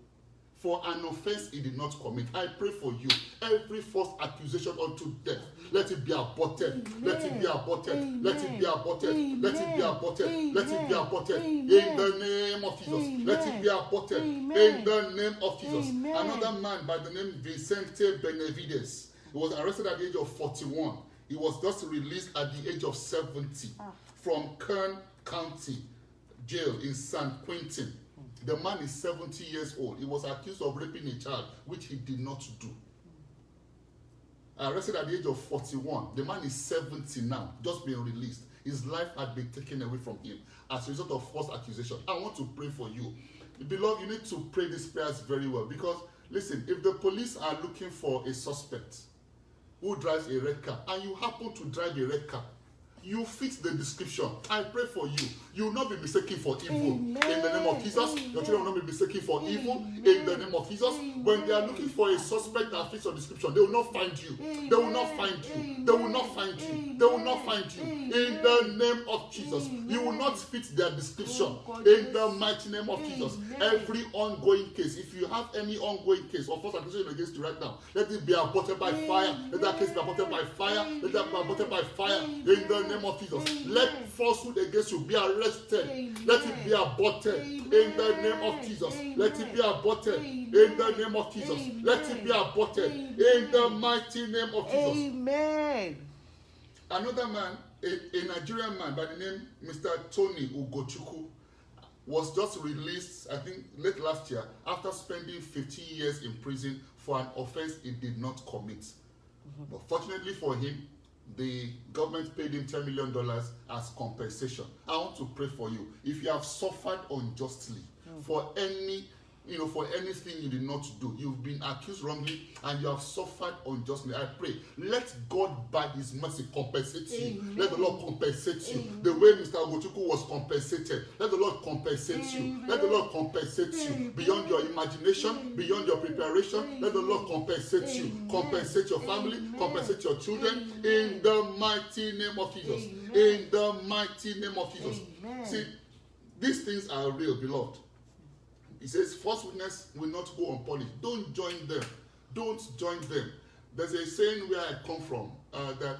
[SPEAKER 1] for an offense he did not commit. I pray for you. Every false accusation unto death, let it be aborted. Let it be aborted. Let it be aborted. Let it be aborted. Let it be aborted. In the name of Jesus. Let it be aborted. In the name of Jesus. Another man by the name Vicente Benavides, he was arrested at the age of 41. He was just released at the age of 70 from Kern County Jail in San Quentin. The man is 70 years old. He was accused of raping a child, which he did not do. Arrested at the age of 41. The man is 70 now, just being released. His life had been taken away from him as a result of false accusation. I want to pray for you. Beloved, you need to pray these prayers very well, because, listen, if the police are looking for a suspect who drives a red car, and you happen to drive a red car, you fit the description. I pray for you. You will not be mistaken for evil. Amen. In the name of Jesus. Amen. Your children will not be mistaken for evil. In the name of Jesus. Amen. When they are looking for a suspect that fits your description, they will not find you. Amen. They will not find you. They will not find you. Amen. They will not find you. Amen. In the name of Jesus. Amen. You will not fit their description. In the mighty name of Jesus. Every ongoing case, if you have any ongoing case or false accusation against you right now, let it be aborted by fire. Let that case be aborted by fire. Let that be aborted by fire. In the name of Jesus. Amen. Let falsehood against you be arrested. Amen. Let it be aborted. Amen. In the name of Jesus. Amen. Let it be aborted. Amen. In the name of Jesus. Amen. Let it be aborted. Amen. In the mighty name of Jesus. Amen. Another man, a Nigerian man by the name Mr. Tony Ugochukwu, was just released, I think, late last year after spending 15 years in prison for an offense he did not commit. Mm-hmm. But fortunately for him, the government paid him $10 million as compensation. I want to pray for you. If you have suffered unjustly for for anything you did not do, you've been accused wrongly and you have suffered unjustly, I pray, let God by his mercy compensate you. Amen. Let the Lord compensate you. Amen. The way Mr. Ugochukwu was compensated, let the Lord compensate you. Let the Lord compensate you beyond your imagination, beyond your preparation. Let the Lord compensate you. Compensate your family, compensate your children in the mighty name of Jesus. In the mighty name of Jesus. See, these things are real, beloved. He says, false witness will not go unpunished. Don't join them. Don't join them. There's a saying where I come from that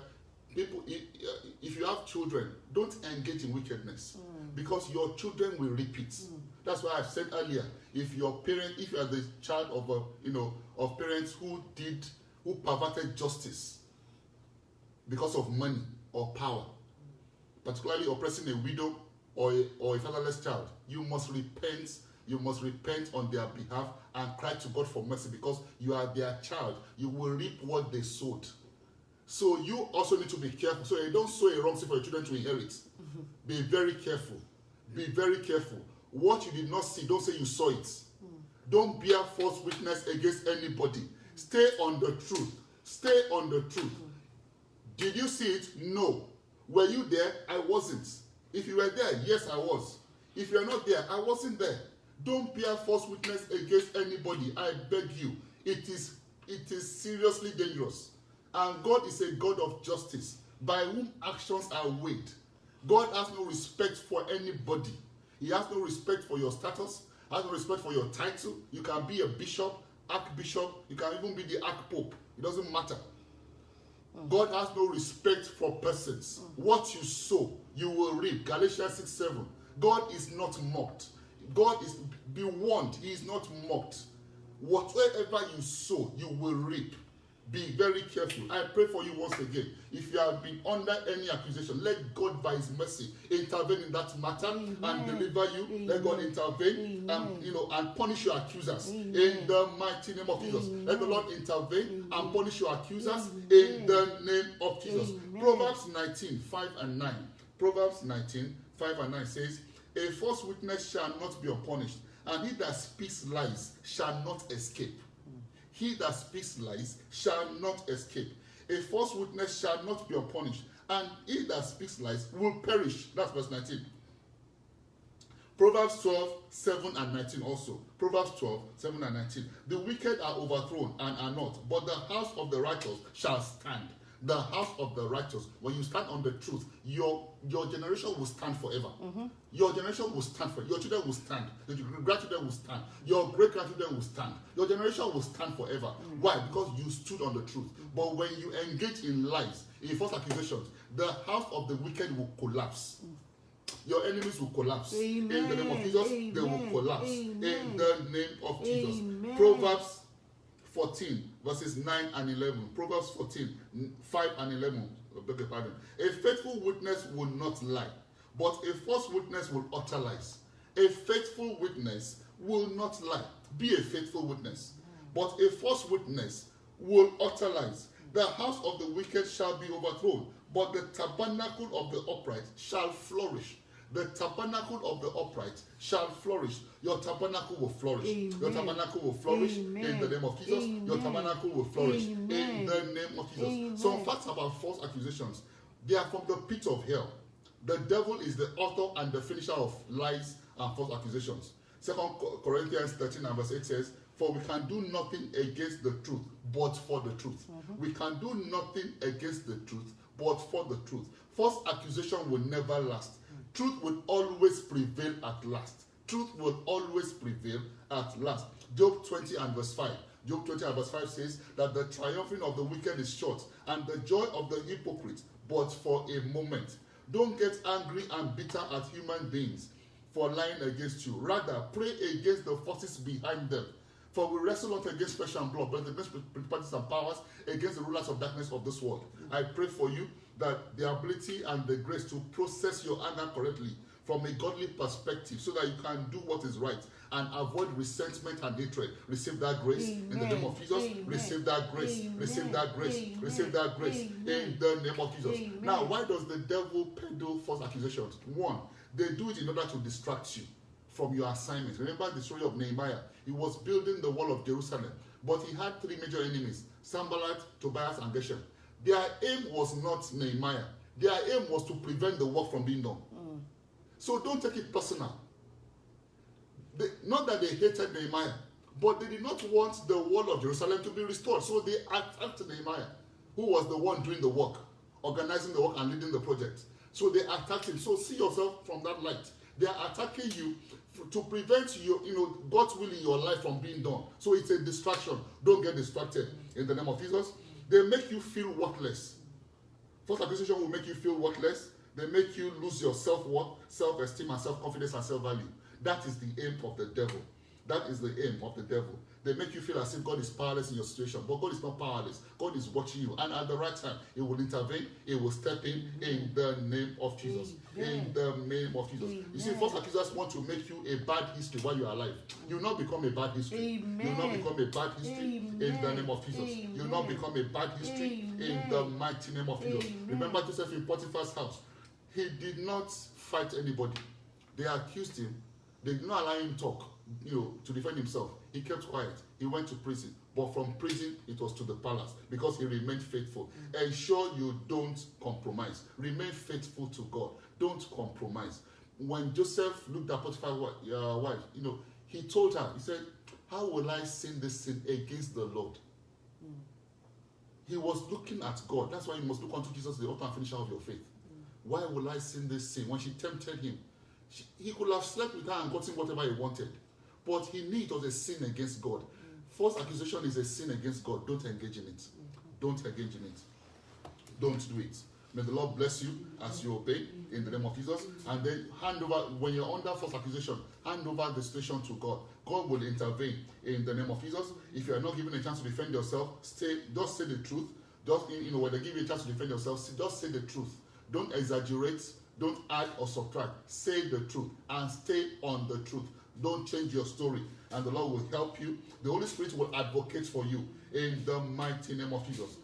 [SPEAKER 1] people, if you have children, don't engage in wickedness because your children will repeat. That's why I said earlier, if you are the child of parents who perverted justice because of money or power, particularly oppressing a widow or a fatherless child, you must repent. You must repent on their behalf and cry to God for mercy because you are their child. You will reap what they sowed. So you also need to be careful. So you don't sow a wrong seed for your children to inherit. Mm-hmm. Be very careful. Be very careful. What you did not see, don't say you saw it. Don't bear false witness against anybody. Stay on the truth. Stay on the truth. Did you see it? No. Were you there? I wasn't. If you were there, yes, I was. If you're not there, I wasn't there. Don't bear false witness against anybody. I beg you. It is seriously dangerous. And God is a God of justice, by whom actions are weighed. God has no respect for anybody. He has no respect for your status, has no respect for your title. You can be a bishop, archbishop, you can even be the archpope. It doesn't matter. God has no respect for persons. What you sow, you will reap. Galatians 6:7. God is not mocked. God is, be warned, he is not mocked. Whatever you sow, you will reap. Be very careful. I pray for you once again. If you have been under any accusation, let God by his mercy intervene in that matter. Amen. And deliver you. Amen. Let God intervene and punish your accusers. Amen. In the mighty name of Jesus. Amen. Let the Lord intervene and punish your accusers. Amen. In the name of Jesus. Amen. Proverbs 19:5-9. Proverbs 19:5-9 says, a false witness shall not be unpunished, and he that speaks lies shall not escape. He that speaks lies shall not escape. A false witness shall not be unpunished, and he that speaks lies will perish. That's verse 19. Proverbs 12:7-19 also. Proverbs 12:7-19. The wicked are overthrown and are not, but the house of the righteous shall stand. The house of the righteous, when you stand on the truth, your generation will stand forever. Mm-hmm. Your generation will stand forever. Your children will stand. Your grandchildren will stand. Your great-grandchildren will stand. Your generation will stand forever. Mm-hmm. Why? Because you stood on the truth. Mm-hmm. But when you engage in lies, in false accusations, the house of the wicked will collapse. Mm-hmm. Your enemies will collapse. Amen. In the name of Jesus, they will collapse. Amen. In the name of Jesus. Amen. Proverbs 14 verses 9 and 11. Proverbs 14, 5 and 11. Beg your pardon. A faithful witness will not lie, but a false witness will utter lies. A faithful witness will not lie. Be a faithful witness. But a false witness will utter lies. The house of the wicked shall be overthrown, but the tabernacle of the upright shall flourish. The tabernacle of the upright shall flourish. Your tabernacle will flourish.
[SPEAKER 2] Amen.
[SPEAKER 1] Your tabernacle will flourish.
[SPEAKER 2] Amen.
[SPEAKER 1] In the name of Jesus.
[SPEAKER 2] Amen.
[SPEAKER 1] Your tabernacle will flourish.
[SPEAKER 2] Amen.
[SPEAKER 1] In the name of Jesus.
[SPEAKER 2] Amen.
[SPEAKER 1] Some facts about false accusations. They are from the pit of hell. The devil is the author and the finisher of lies and false accusations. 2 Corinthians 13 and verse 8 says, for we can do nothing against the truth, but for the truth. We can do nothing against the truth, but for the truth. False accusation will never last. Truth will always prevail at last. Truth will always prevail at last. Job 20 and verse 5. Job 20 and verse 5 says that the triumphing of the wicked is short, and the joy of the hypocrite but for a moment. Don't get angry and bitter at human beings for lying against you. Rather, pray against the forces behind them. For we wrestle not against flesh and blood, but against principalities and powers, against the rulers of darkness of this world. I pray for you that the ability and the grace to process your anger correctly from a godly perspective, so that you can do what is right and avoid resentment and hatred. Receive that grace. Amen. In the name of Jesus. Amen. Receive that grace. Amen. Receive that grace. Amen. Receive that grace. Amen. In the name of Jesus. Amen. Now, why does the devil peddle false accusations? One, they do it in order to distract you from your assignment. Remember the story of Nehemiah. He was building the wall of Jerusalem, but he had three major enemies: Sanballat, Tobias, and Geshem. Their aim was not Nehemiah. Their aim was to prevent the work from being done. So don't take it personal. Not that they hated Nehemiah, but they did not want the wall of Jerusalem to be restored. So they attacked Nehemiah, who was the one doing the work, organizing the work and leading the project. So they attacked him. So see yourself from that light. They are attacking you to prevent you, God's will in your life from being done. So it's a distraction. Don't get distracted in the name of Jesus. They make you feel worthless. False accusation will make you feel worthless. They make you lose your self-worth, self-esteem, and self-confidence and self-value. That is the aim of the devil. That is the aim of the devil. They make you feel as if God is powerless in your situation, but God is not powerless. God is watching you, and at the right time, He will intervene. He will step in the name of Jesus. In the name of Jesus. You see, false accusers want to make you a bad history while you are alive. You will not become a bad history. You will not become a bad history in the name of Jesus. You will not become a bad history in the mighty name of Jesus. Remember Joseph in Potiphar's house. He did not fight anybody. They accused him. They did not allow him to talk, to defend himself. He kept quiet. He went to prison. But from prison, it was to the palace because he remained faithful. Ensure you don't compromise. Remain faithful to God. Don't compromise. When Joseph looked at Potiphar's wife, he told her, he said, how will I sin this sin against the Lord? He was looking at God. That's why you must look unto Jesus, the author and finisher of your faith. Why will I sin this sin? When she tempted him, he could have slept with her and gotten whatever he wanted. But he knew it was a sin against God. False accusation is a sin against God. Don't engage in it. Don't engage in it. Don't do it. May the Lord bless you as you obey in the name of Jesus. And then hand over, when you're under false accusation, hand over the situation to God. God will intervene in the name of Jesus. If you are not given a chance to defend yourself, just say the truth. Just, when they give you a chance to defend yourself, just say the truth. Don't exaggerate. Don't add or subtract. Say the truth and stay on the truth. Don't change your story, and the Lord will help you. The Holy Spirit will advocate for you in the mighty name of Jesus.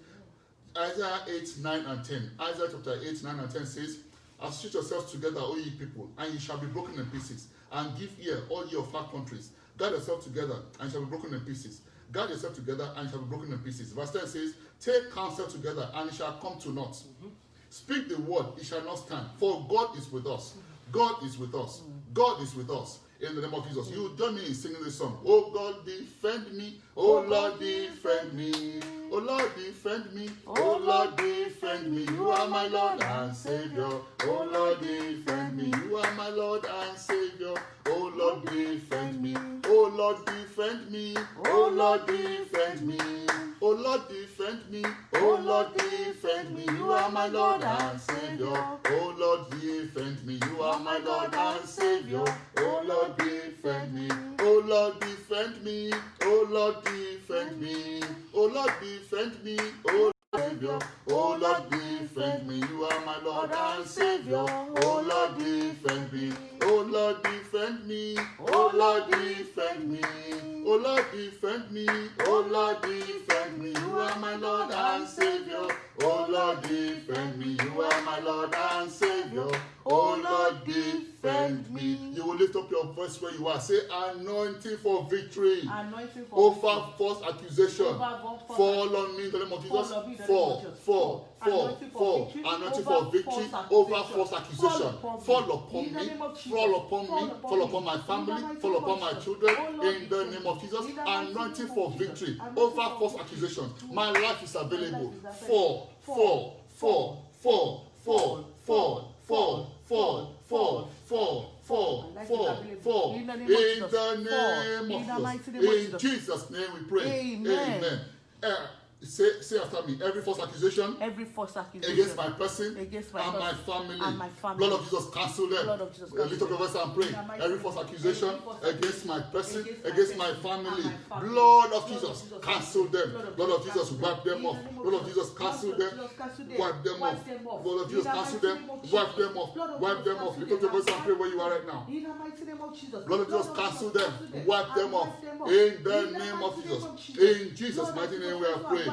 [SPEAKER 1] Isaiah 8, 9, and 10. Isaiah chapter 8, 9, and 10 says, associate yourselves together, O ye people, and ye shall be broken in pieces, and give ear, all ye of far countries. Guard yourself together, and ye shall be broken in pieces. Guard yourself together, and ye shall be broken in pieces. Verse 10 says, take counsel together, and it shall come to naught. Speak the word, it shall not stand. For God is with us. God is with us. God is with us. In the name of Jesus. You join me in singing this song. Oh God, defend me. Oh Lord, defend me. Oh Lord, defend me. Oh Lord, defend me. You are my Lord and Savior. Oh Lord, defend me. You are my Lord and Savior. Oh Lord, defend me. Oh Lord, defend me. Oh Lord, defend me. Oh Lord, defend me. Oh Lord, defend me. You are my Lord and Savior. Oh Lord, defend me. You are my Lord and Savior. Oh Lord, defend me. Oh Lord, defend me. Oh Lord, defend me. Oh Lord, defend me. Oh Savior. Oh Lord, defend me. You are my Lord and Savior. Oh Lord, defend me. Oh Lord, defend me. Oh Lord, defend me. Oh Lord, defend me. Oh Lord, defend me. You are my Lord and Savior. Oh Lord, defend me. You are my Lord and Savior. Oh Lord, defend me. defend me. You will lift up your voice where you are. Say, anointing for victory.
[SPEAKER 2] Anointing for
[SPEAKER 1] over false accusation. Fall on me in the name of Jesus. Fall. Anointing for victory over false accusation. Fall upon me. Fall upon my family. Fall upon my children in the name of Jesus. Anointing for victory over false accusation. My life is available. Fall. In the name of Jesus. In Jesus' name we pray. Amen. Say after me. Every false accusation against my person and my family. Blood of Jesus, cancel them. Lift up your voice and pray. Every false accusation against my person, against my family. Blood of Jesus, cancel them. Blood of Jesus, wipe them off. Blood of Jesus, cancel them. Wipe them off. Blood of Jesus, cancel them. Wipe them off. Wipe them off. Lift up your voice and pray where you are right now. Blood of Jesus, cancel them. Wipe them off. In the name of Jesus. In Jesus' mighty name we are praying.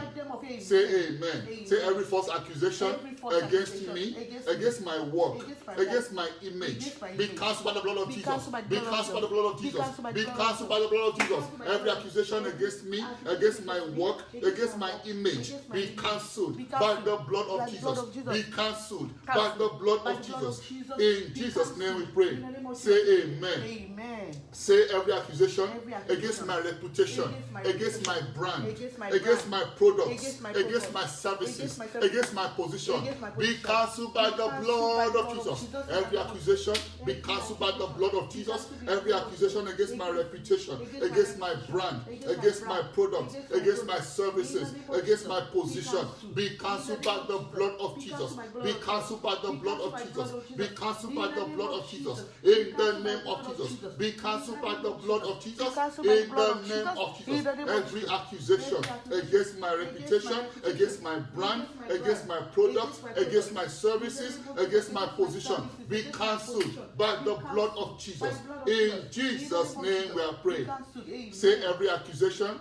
[SPEAKER 1] Say amen. Say every false accusation against me, against my work, against my image, be cancelled by the blood of Jesus. Be cancelled by the blood of Jesus. Be cancelled by the blood of Jesus. Every accusation against me, against my work, against my image, be cancelled by the blood of Jesus. Be cancelled by the blood of Jesus. In Jesus' name we pray. Say amen. Say every accusation against my reputation, against my brand, against my products, against my services, against my position, be cancelled by the blood of Jesus. Every accusation be cancelled by the blood of Jesus. Every accusation against my reputation, against my brand, against my products, against my services, against my position, be cancelled by the blood of Jesus. Be cancelled by the blood of Jesus. Be cancelled by the blood of Jesus. In the name of Jesus. Be cancelled by the blood of Jesus. In the name of Jesus. Every accusation against my reputation, against my brand, against my products, against my services, against my position, be cancelled by the blood of Jesus. In Jesus' name we are praying. Say every accusation,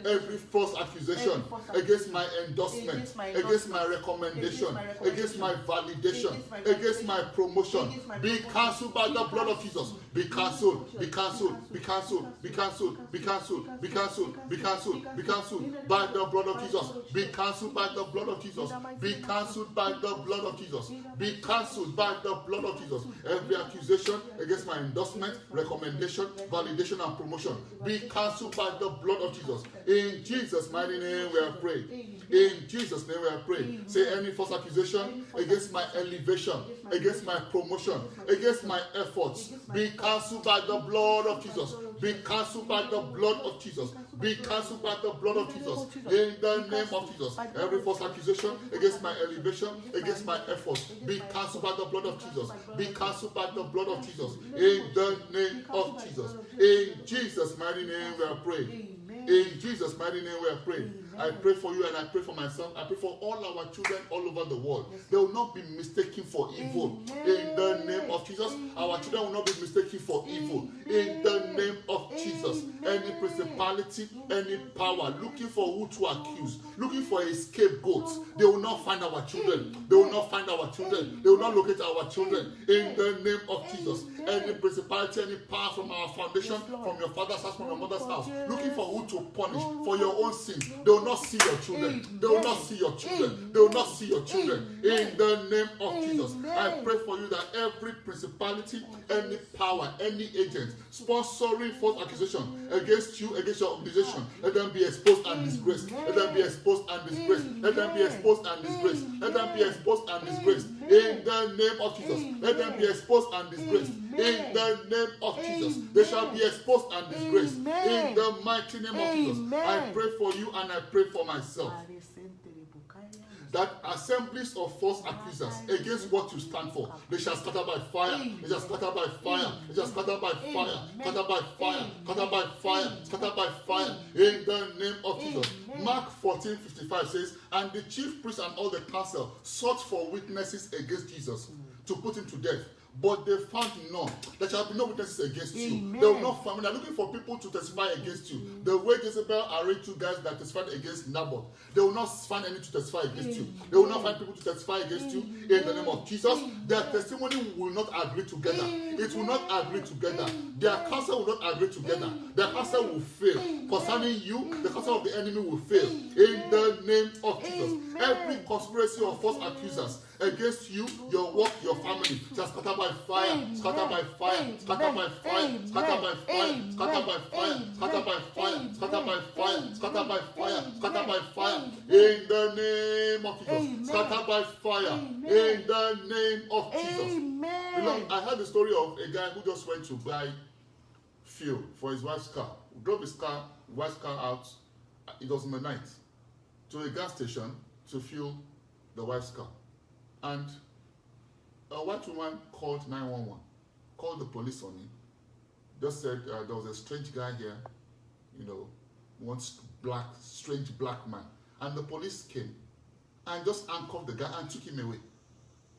[SPEAKER 1] every false accusation against my endorsement, against my recommendation, against my validation, against my promotion, be cancelled by the blood of Jesus. Be cancelled, be cancelled, be cancelled, be cancelled, be cancelled, be cancelled, be cancelled, be cancelled by the blood of Jesus. Be cancelled by the blood of Jesus. Be cancelled by the blood of Jesus. Be cancelled by the blood of Jesus. Every accusation against my endorsement, recommendation, validation, and promotion, be cancelled by the blood of Jesus. In Jesus' mighty name we are praying. In Jesus' name we are praying. Say any false accusation against my elevation, against my promotion, against my efforts, be cancelled by the blood of Jesus. Be cancelled by the blood of Jesus. Be cancelled by the blood of Jesus. In the name of Jesus. Every false accusation against my elevation, against my efforts, be cancelled by the blood of Jesus. Be cancelled by the blood of Jesus. In the name of Jesus. In Jesus' mighty name we are praying. In Jesus' mighty name we are praying. I pray for you and I pray for myself. I pray for all our children all over the world. They will not be mistaken for evil. In the name of Jesus, our children will not be mistaken for evil. In the name of Jesus, any principality, any power looking for who to accuse, looking for a scapegoat, they will not find our children. They will not find our children. They will not locate our children. In the name of Jesus, any principality, any power from our foundation, from your father's house, from your mother's house, looking for who to punish for your own sin, they will not see your children. They will not see your children. They will not see your children. In the name of Jesus, I pray for you that every principality, any power, any agent sponsoring false accusation against you, against your organization, let them be exposed and disgraced. Let them be exposed and disgraced. Let them be exposed and disgraced. Let them be exposed and disgraced. In the name of Jesus, let them be exposed and disgraced. In the name of Jesus, they shall be exposed and disgraced. In the mighty name of Jesus, I pray for you and I pray for myself that assemblies of false accusers against what you stand for, they shall scatter by fire. They shall scatter by fire. They shall scatter by fire. Scatter by fire. Scatter by fire. Scatter by fire. In the name of Jesus. Mark 14:55 says, and the chief priests and all the council sought for witnesses against Jesus to put him to death. but they found none. There shall be no witnesses against
[SPEAKER 2] Amen.
[SPEAKER 1] you. They will not find. They are looking for people to testify against you. The way Jezebel arranged two guys that testified against Naboth, they will not find any to testify against you. They will not find people to testify against you in the name of Jesus. Their testimony will not agree together. It will not agree together. Their counsel will not agree together. Their counsel will fail. Concerning you, the counsel of the enemy will fail. In the name of Jesus. Every conspiracy of false accusers against you, your work, your family, shall scatter by fire, scatter by fire, scatter by fire, scatter by fire, scatter by fire, scatter by fire, scatter by fire, scatter by fire, scatter by fire, in the name of Jesus. Scatter by fire, in the name of Jesus. Beloved, I heard the story of a guy who just went to buy fuel for his wife's car. He drove his wife's car out, it was in the night, to a gas station to fuel the wife's car. And a white woman called 911, called the police on him, just said there was a strange guy here, one strange black man. And the police came and just handcuffed the guy and took him away.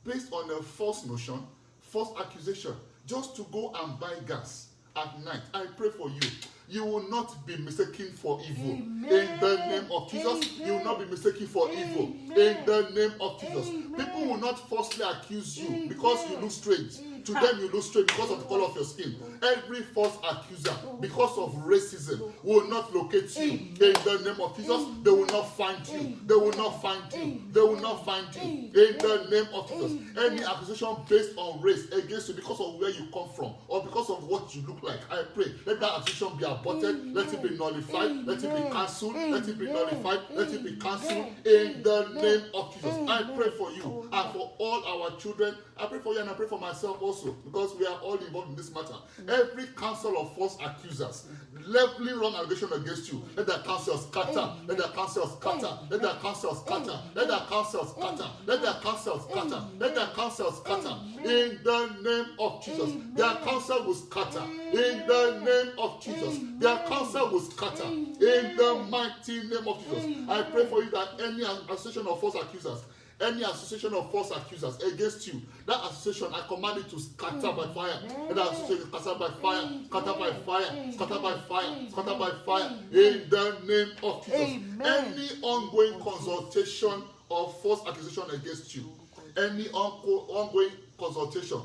[SPEAKER 1] Based on a false notion, false accusation, just to go and buy gas at night. I pray for you. You will not be mistaken for evil. Amen. In the name of Jesus, you will not be mistaken for evil. In the name of Jesus. People will not falsely accuse you because you look strange. To them, you look strange because of the color of your skin. Every false accuser, because of racism, will not locate you. In the name of Jesus, they will not find you. They will not find you. They will not find you. In the name of Jesus. Any accusation based on race against you because of where you come from or because of what you look like, I pray, let that accusation be aborted. Let it be nullified. Let it be cancelled. Let it be nullified. Let it be cancelled. In the name of Jesus. I pray for you and for all our children. I pray for you and I pray for myself also, because we are all involved in this matter. Every counsel of false accusers leveling wrong allegation against you, let that counsel scatter. Let that counsel scatter. Let that counsel scatter. Let that counsel scatter. Let that counsel scatter. Let that counsel scatter. In the name of Jesus, their counsel will scatter. In the name of Jesus, their counsel will scatter. In the mighty name of Jesus, I pray for you that any association of false accusers, any association of false accusers against you, that association, I command it to scatter by fire. And that association scatter by fire, scatter by fire, scatter by fire, scatter by fire. In the name of Jesus. Any ongoing consultation of false accusation against you, any ongoing consultation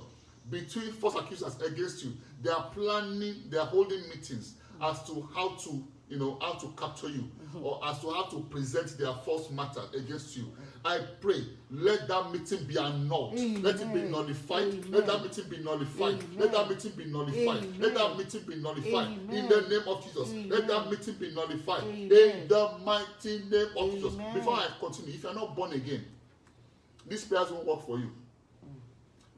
[SPEAKER 1] between false accusers against you, they are planning, they are holding meetings as to how to capture you, or as to how to present their false matter against you. I pray, let that meeting be annulled. Let it be nullified. Let that meeting be nullified. Let that meeting be nullified. Let that meeting be nullified. In the name of Jesus, let that meeting be nullified. In the mighty name of Jesus. Before I continue, if you are not born again, these prayers won't work for you.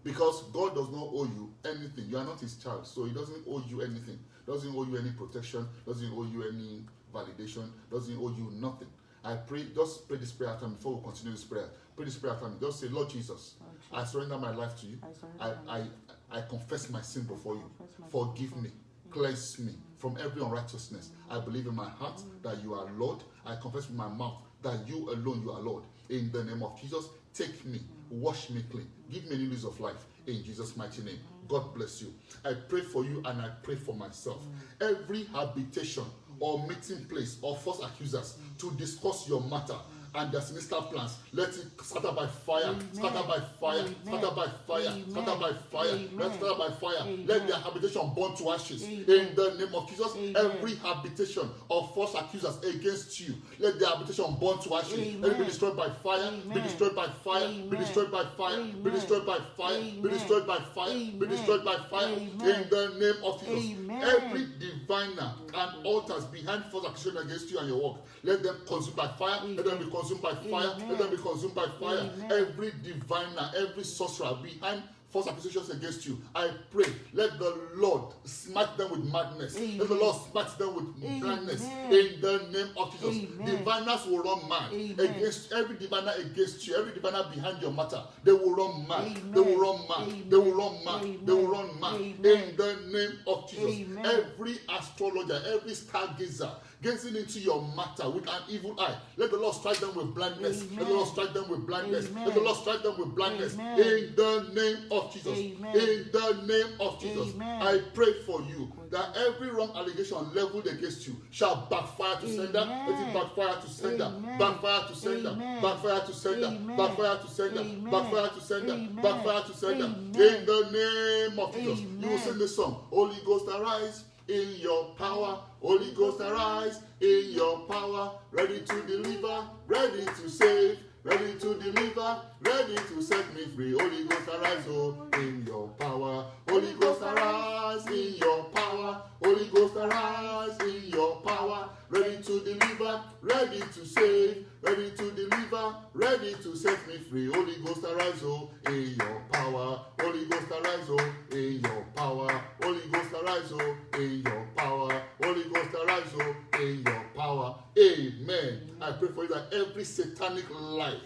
[SPEAKER 1] Because God does not owe you anything. You are not his child, so he doesn't owe you anything. Doesn't owe you any protection, doesn't owe you any validation, doesn't owe you nothing. I pray, just pray this prayer after me before we continue this prayer. Pray this prayer after me. Just say, Lord Jesus, I surrender my life to you. I confess my sin before you. Forgive me. Cleanse me from every unrighteousness. I believe in my heart that you are Lord. I confess with my mouth that you alone, you are Lord. In the name of Jesus, take me, wash me clean. Give me a new lease of life. In Jesus' mighty name. God bless you. I pray for you and I pray for myself. Every habitation or meeting place of false accusers to discuss your matter and their sinister plans, let it scatter by fire, scatter by fire, scatter by fire, scatter by fire, let scatter by fire. Let their habitation burn to ashes. In the name of Jesus, every habitation of false accusers against you, let their habitation burn to ashes. Let it be destroyed by fire, be destroyed by fire, be destroyed by fire, be destroyed by fire, be destroyed by fire, be destroyed by fire. In the name of Jesus, every diviner and altars behind false accusation against you and your work, let them consumed by fire, let them be consumed by fire, let them be consumed by fire. Every diviner, every sorcerer behind false accusations against you, I pray, let the Lord smite them with madness. Let the Lord smite them with blindness. In the name of Jesus, diviners will run mad against every diviner against you, every diviner behind your matter. They will run mad. They will run mad. They will run mad. They will run mad. In the name of Jesus, every astrologer, every stargazer gazing into your matter with an evil eye. Let the Lord strike them with blindness. Let the Lord strike them with blindness. Let the Lord strike them with blindness. In the name of Jesus. In the name of Jesus. I pray for you that every wrong allegation leveled against you shall backfire to sender. Let it backfire to sender. Backfire to sender. Backfire to sender. Backfire to sender. Backfire to sender. Backfire to sender. In the name of Jesus. You will sing this song. Holy Ghost, arise in your power. Holy Ghost, arise in your power. Ready to deliver, ready to save, ready to deliver, ready to set me free. Holy Ghost, arise, oh, in your power. Holy Ghost, arise in your power. Holy Ghost, arise in your power. Ready to deliver, ready to save, ready to deliver, ready to set me free. Holy Ghost, arise, oh, in your power. Holy Ghost, arise, oh, in your power. Holy Ghost, arise, oh, in your power. Holy Ghost, arise, oh, in your power. Amen. I pray for you that every satanic lie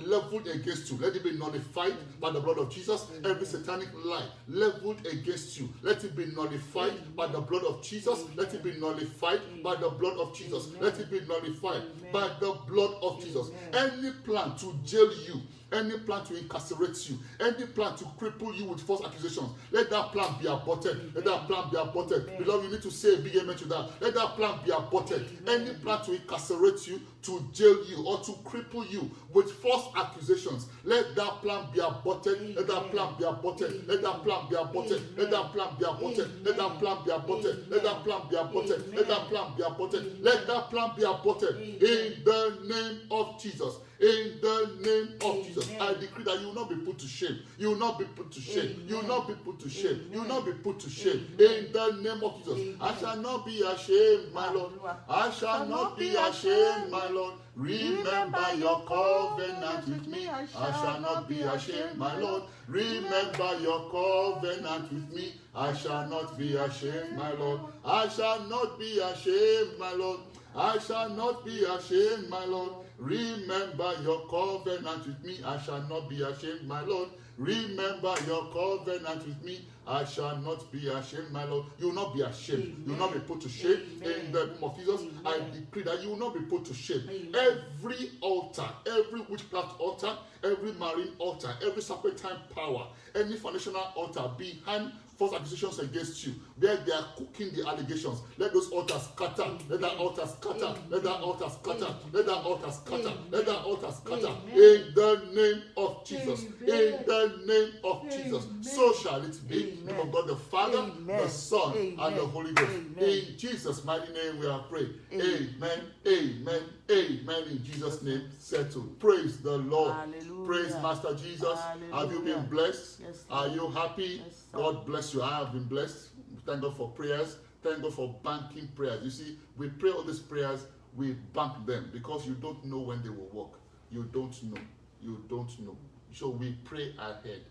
[SPEAKER 1] leveled against you, let it be nullified by the blood of Jesus. Every satanic lie leveled against you, let it be nullified by the blood of Jesus. Let it be nullified by the blood of Jesus. Let it be nullified by the blood of Jesus. Any plan to jail you, any plan to incarcerate you, any plan to cripple you with false accusations, let that plan be aborted. Let that plan be aborted. Beloved, you need to say a big amen to that. Let that plan be aborted. Any plan to incarcerate you, to jail you, or to cripple you with false accusations, let that plan be aborted. Let that plan be aborted. Let that plan be aborted. Let that plan be aborted. Let that plan be aborted. Let that plan be aborted. Let that plan be aborted. Let that plan be aborted. In the name of Jesus. In the name of Jesus, I decree that you will not be put to shame. You will not be put to shame. You will not be put to shame. You will not be put to shame. In the name of Jesus, I shall not be ashamed, my Lord. I shall not be ashamed, my Lord. Remember your covenant with me. I shall not be ashamed, my Lord. Remember your covenant with me. I shall not be ashamed, my Lord. I shall not be ashamed, my Lord. I shall not be ashamed, my Lord. Remember your covenant with me. I shall not be ashamed, my Lord. Remember your covenant with me. I shall not be ashamed, my Lord. You will not be ashamed. Amen. You will not be put to shame. Amen. In the name of Jesus, amen. I decree that you will not be put to shame. Amen. Every altar, every witchcraft altar, every marine altar, every serpentine power, any foundational altar behind false accusations against you, where they are cooking the allegations, let those altars scatter. Let that altar scatter. Let that altar scatter. Let that altar scatter. Let that altar scatter. In the name of Jesus. In the name of Jesus. So shall it be. In the name of God the Father, the Son, and the Holy Ghost. In Jesus' mighty name we are praying. Amen. Amen. Amen. In Jesus' name, settled. Praise the Lord. Hallelujah. Praise Master Jesus. Hallelujah. Have you been blessed? Yes, are you happy? Yes, God bless you. I have been blessed. Thank God for prayers. Thank God for banking prayers. You see, we pray all these prayers, we bank them because you don't know when they will work. You don't know. You don't know. So we pray ahead.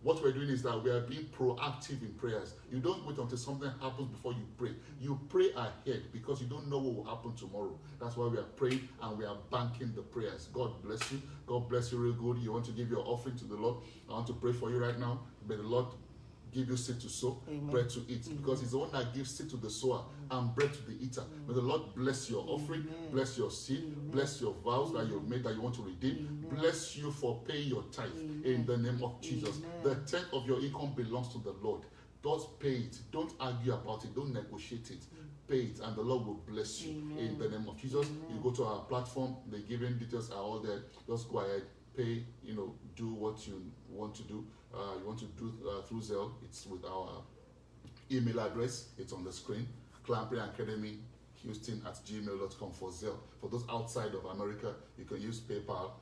[SPEAKER 1] What we're doing is that we are being proactive in prayers. You don't wait until something happens before you pray. You pray ahead because you don't know what will happen tomorrow. That's why we are praying and we are banking the prayers. God bless you. God bless you real good. You want to give your offering to the Lord. I want to pray for you right now. May the Lord give you seed to sow, amen. Bread to eat, amen. Because he's the one that gives seed to the sower and bread to the eater. May the Lord bless your offering, amen. Bless your seed, amen. Bless your vows that you've made that you want to redeem, amen. Bless you for paying your tithe, amen. In the name of Jesus. Amen. The tenth of your income belongs to the Lord. Just pay it. Don't argue about it. Don't negotiate it. Pay it, and the Lord will bless you, amen. In the name of Jesus. Amen. You go to our platform. The giving details are all there. Just go ahead, pay. Do what you want to do. You want to do through Zelle, it's with our email address. It's on the screen. ClanPrayerAcademyHouston@gmail.com for Zelle. For those outside of America, you can use PayPal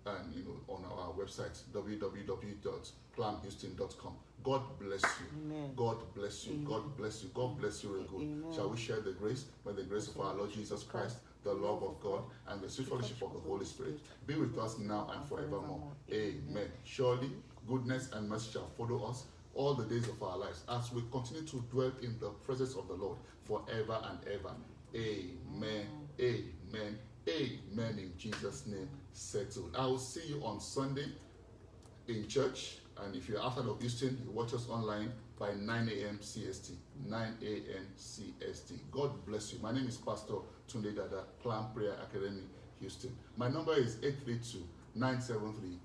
[SPEAKER 1] and on our website www.clanhouston.com. God bless you. Amen. God bless you. Amen. God bless you. God bless you real good. Amen. Shall we share the grace? May the grace of our Lord Jesus Christ, the love of God, and the sweet fellowship of the Holy Spirit be with us now and forevermore. Amen. Surely goodness and mercy shall follow us all the days of our lives as we continue to dwell in the presence of the Lord forever and ever. Amen. Amen. Amen. In Jesus' name, settled. I will see you on Sunday in church. And if you're outside of Houston, you watch us online, by 9 a.m. CST. 9 a.m. CST. God bless you. My name is Pastor Tunde Dada, Plan Prayer Academy, Houston. My number is 832-973-1535.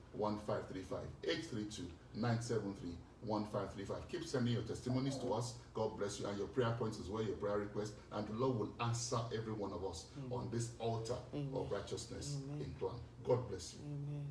[SPEAKER 1] 832-973-1535. Keep sending your testimonies to us. God bless you. And your prayer points as well, your prayer requests. And the Lord will answer every one of us on this altar of righteousness in Plan. God bless you.
[SPEAKER 2] Amen.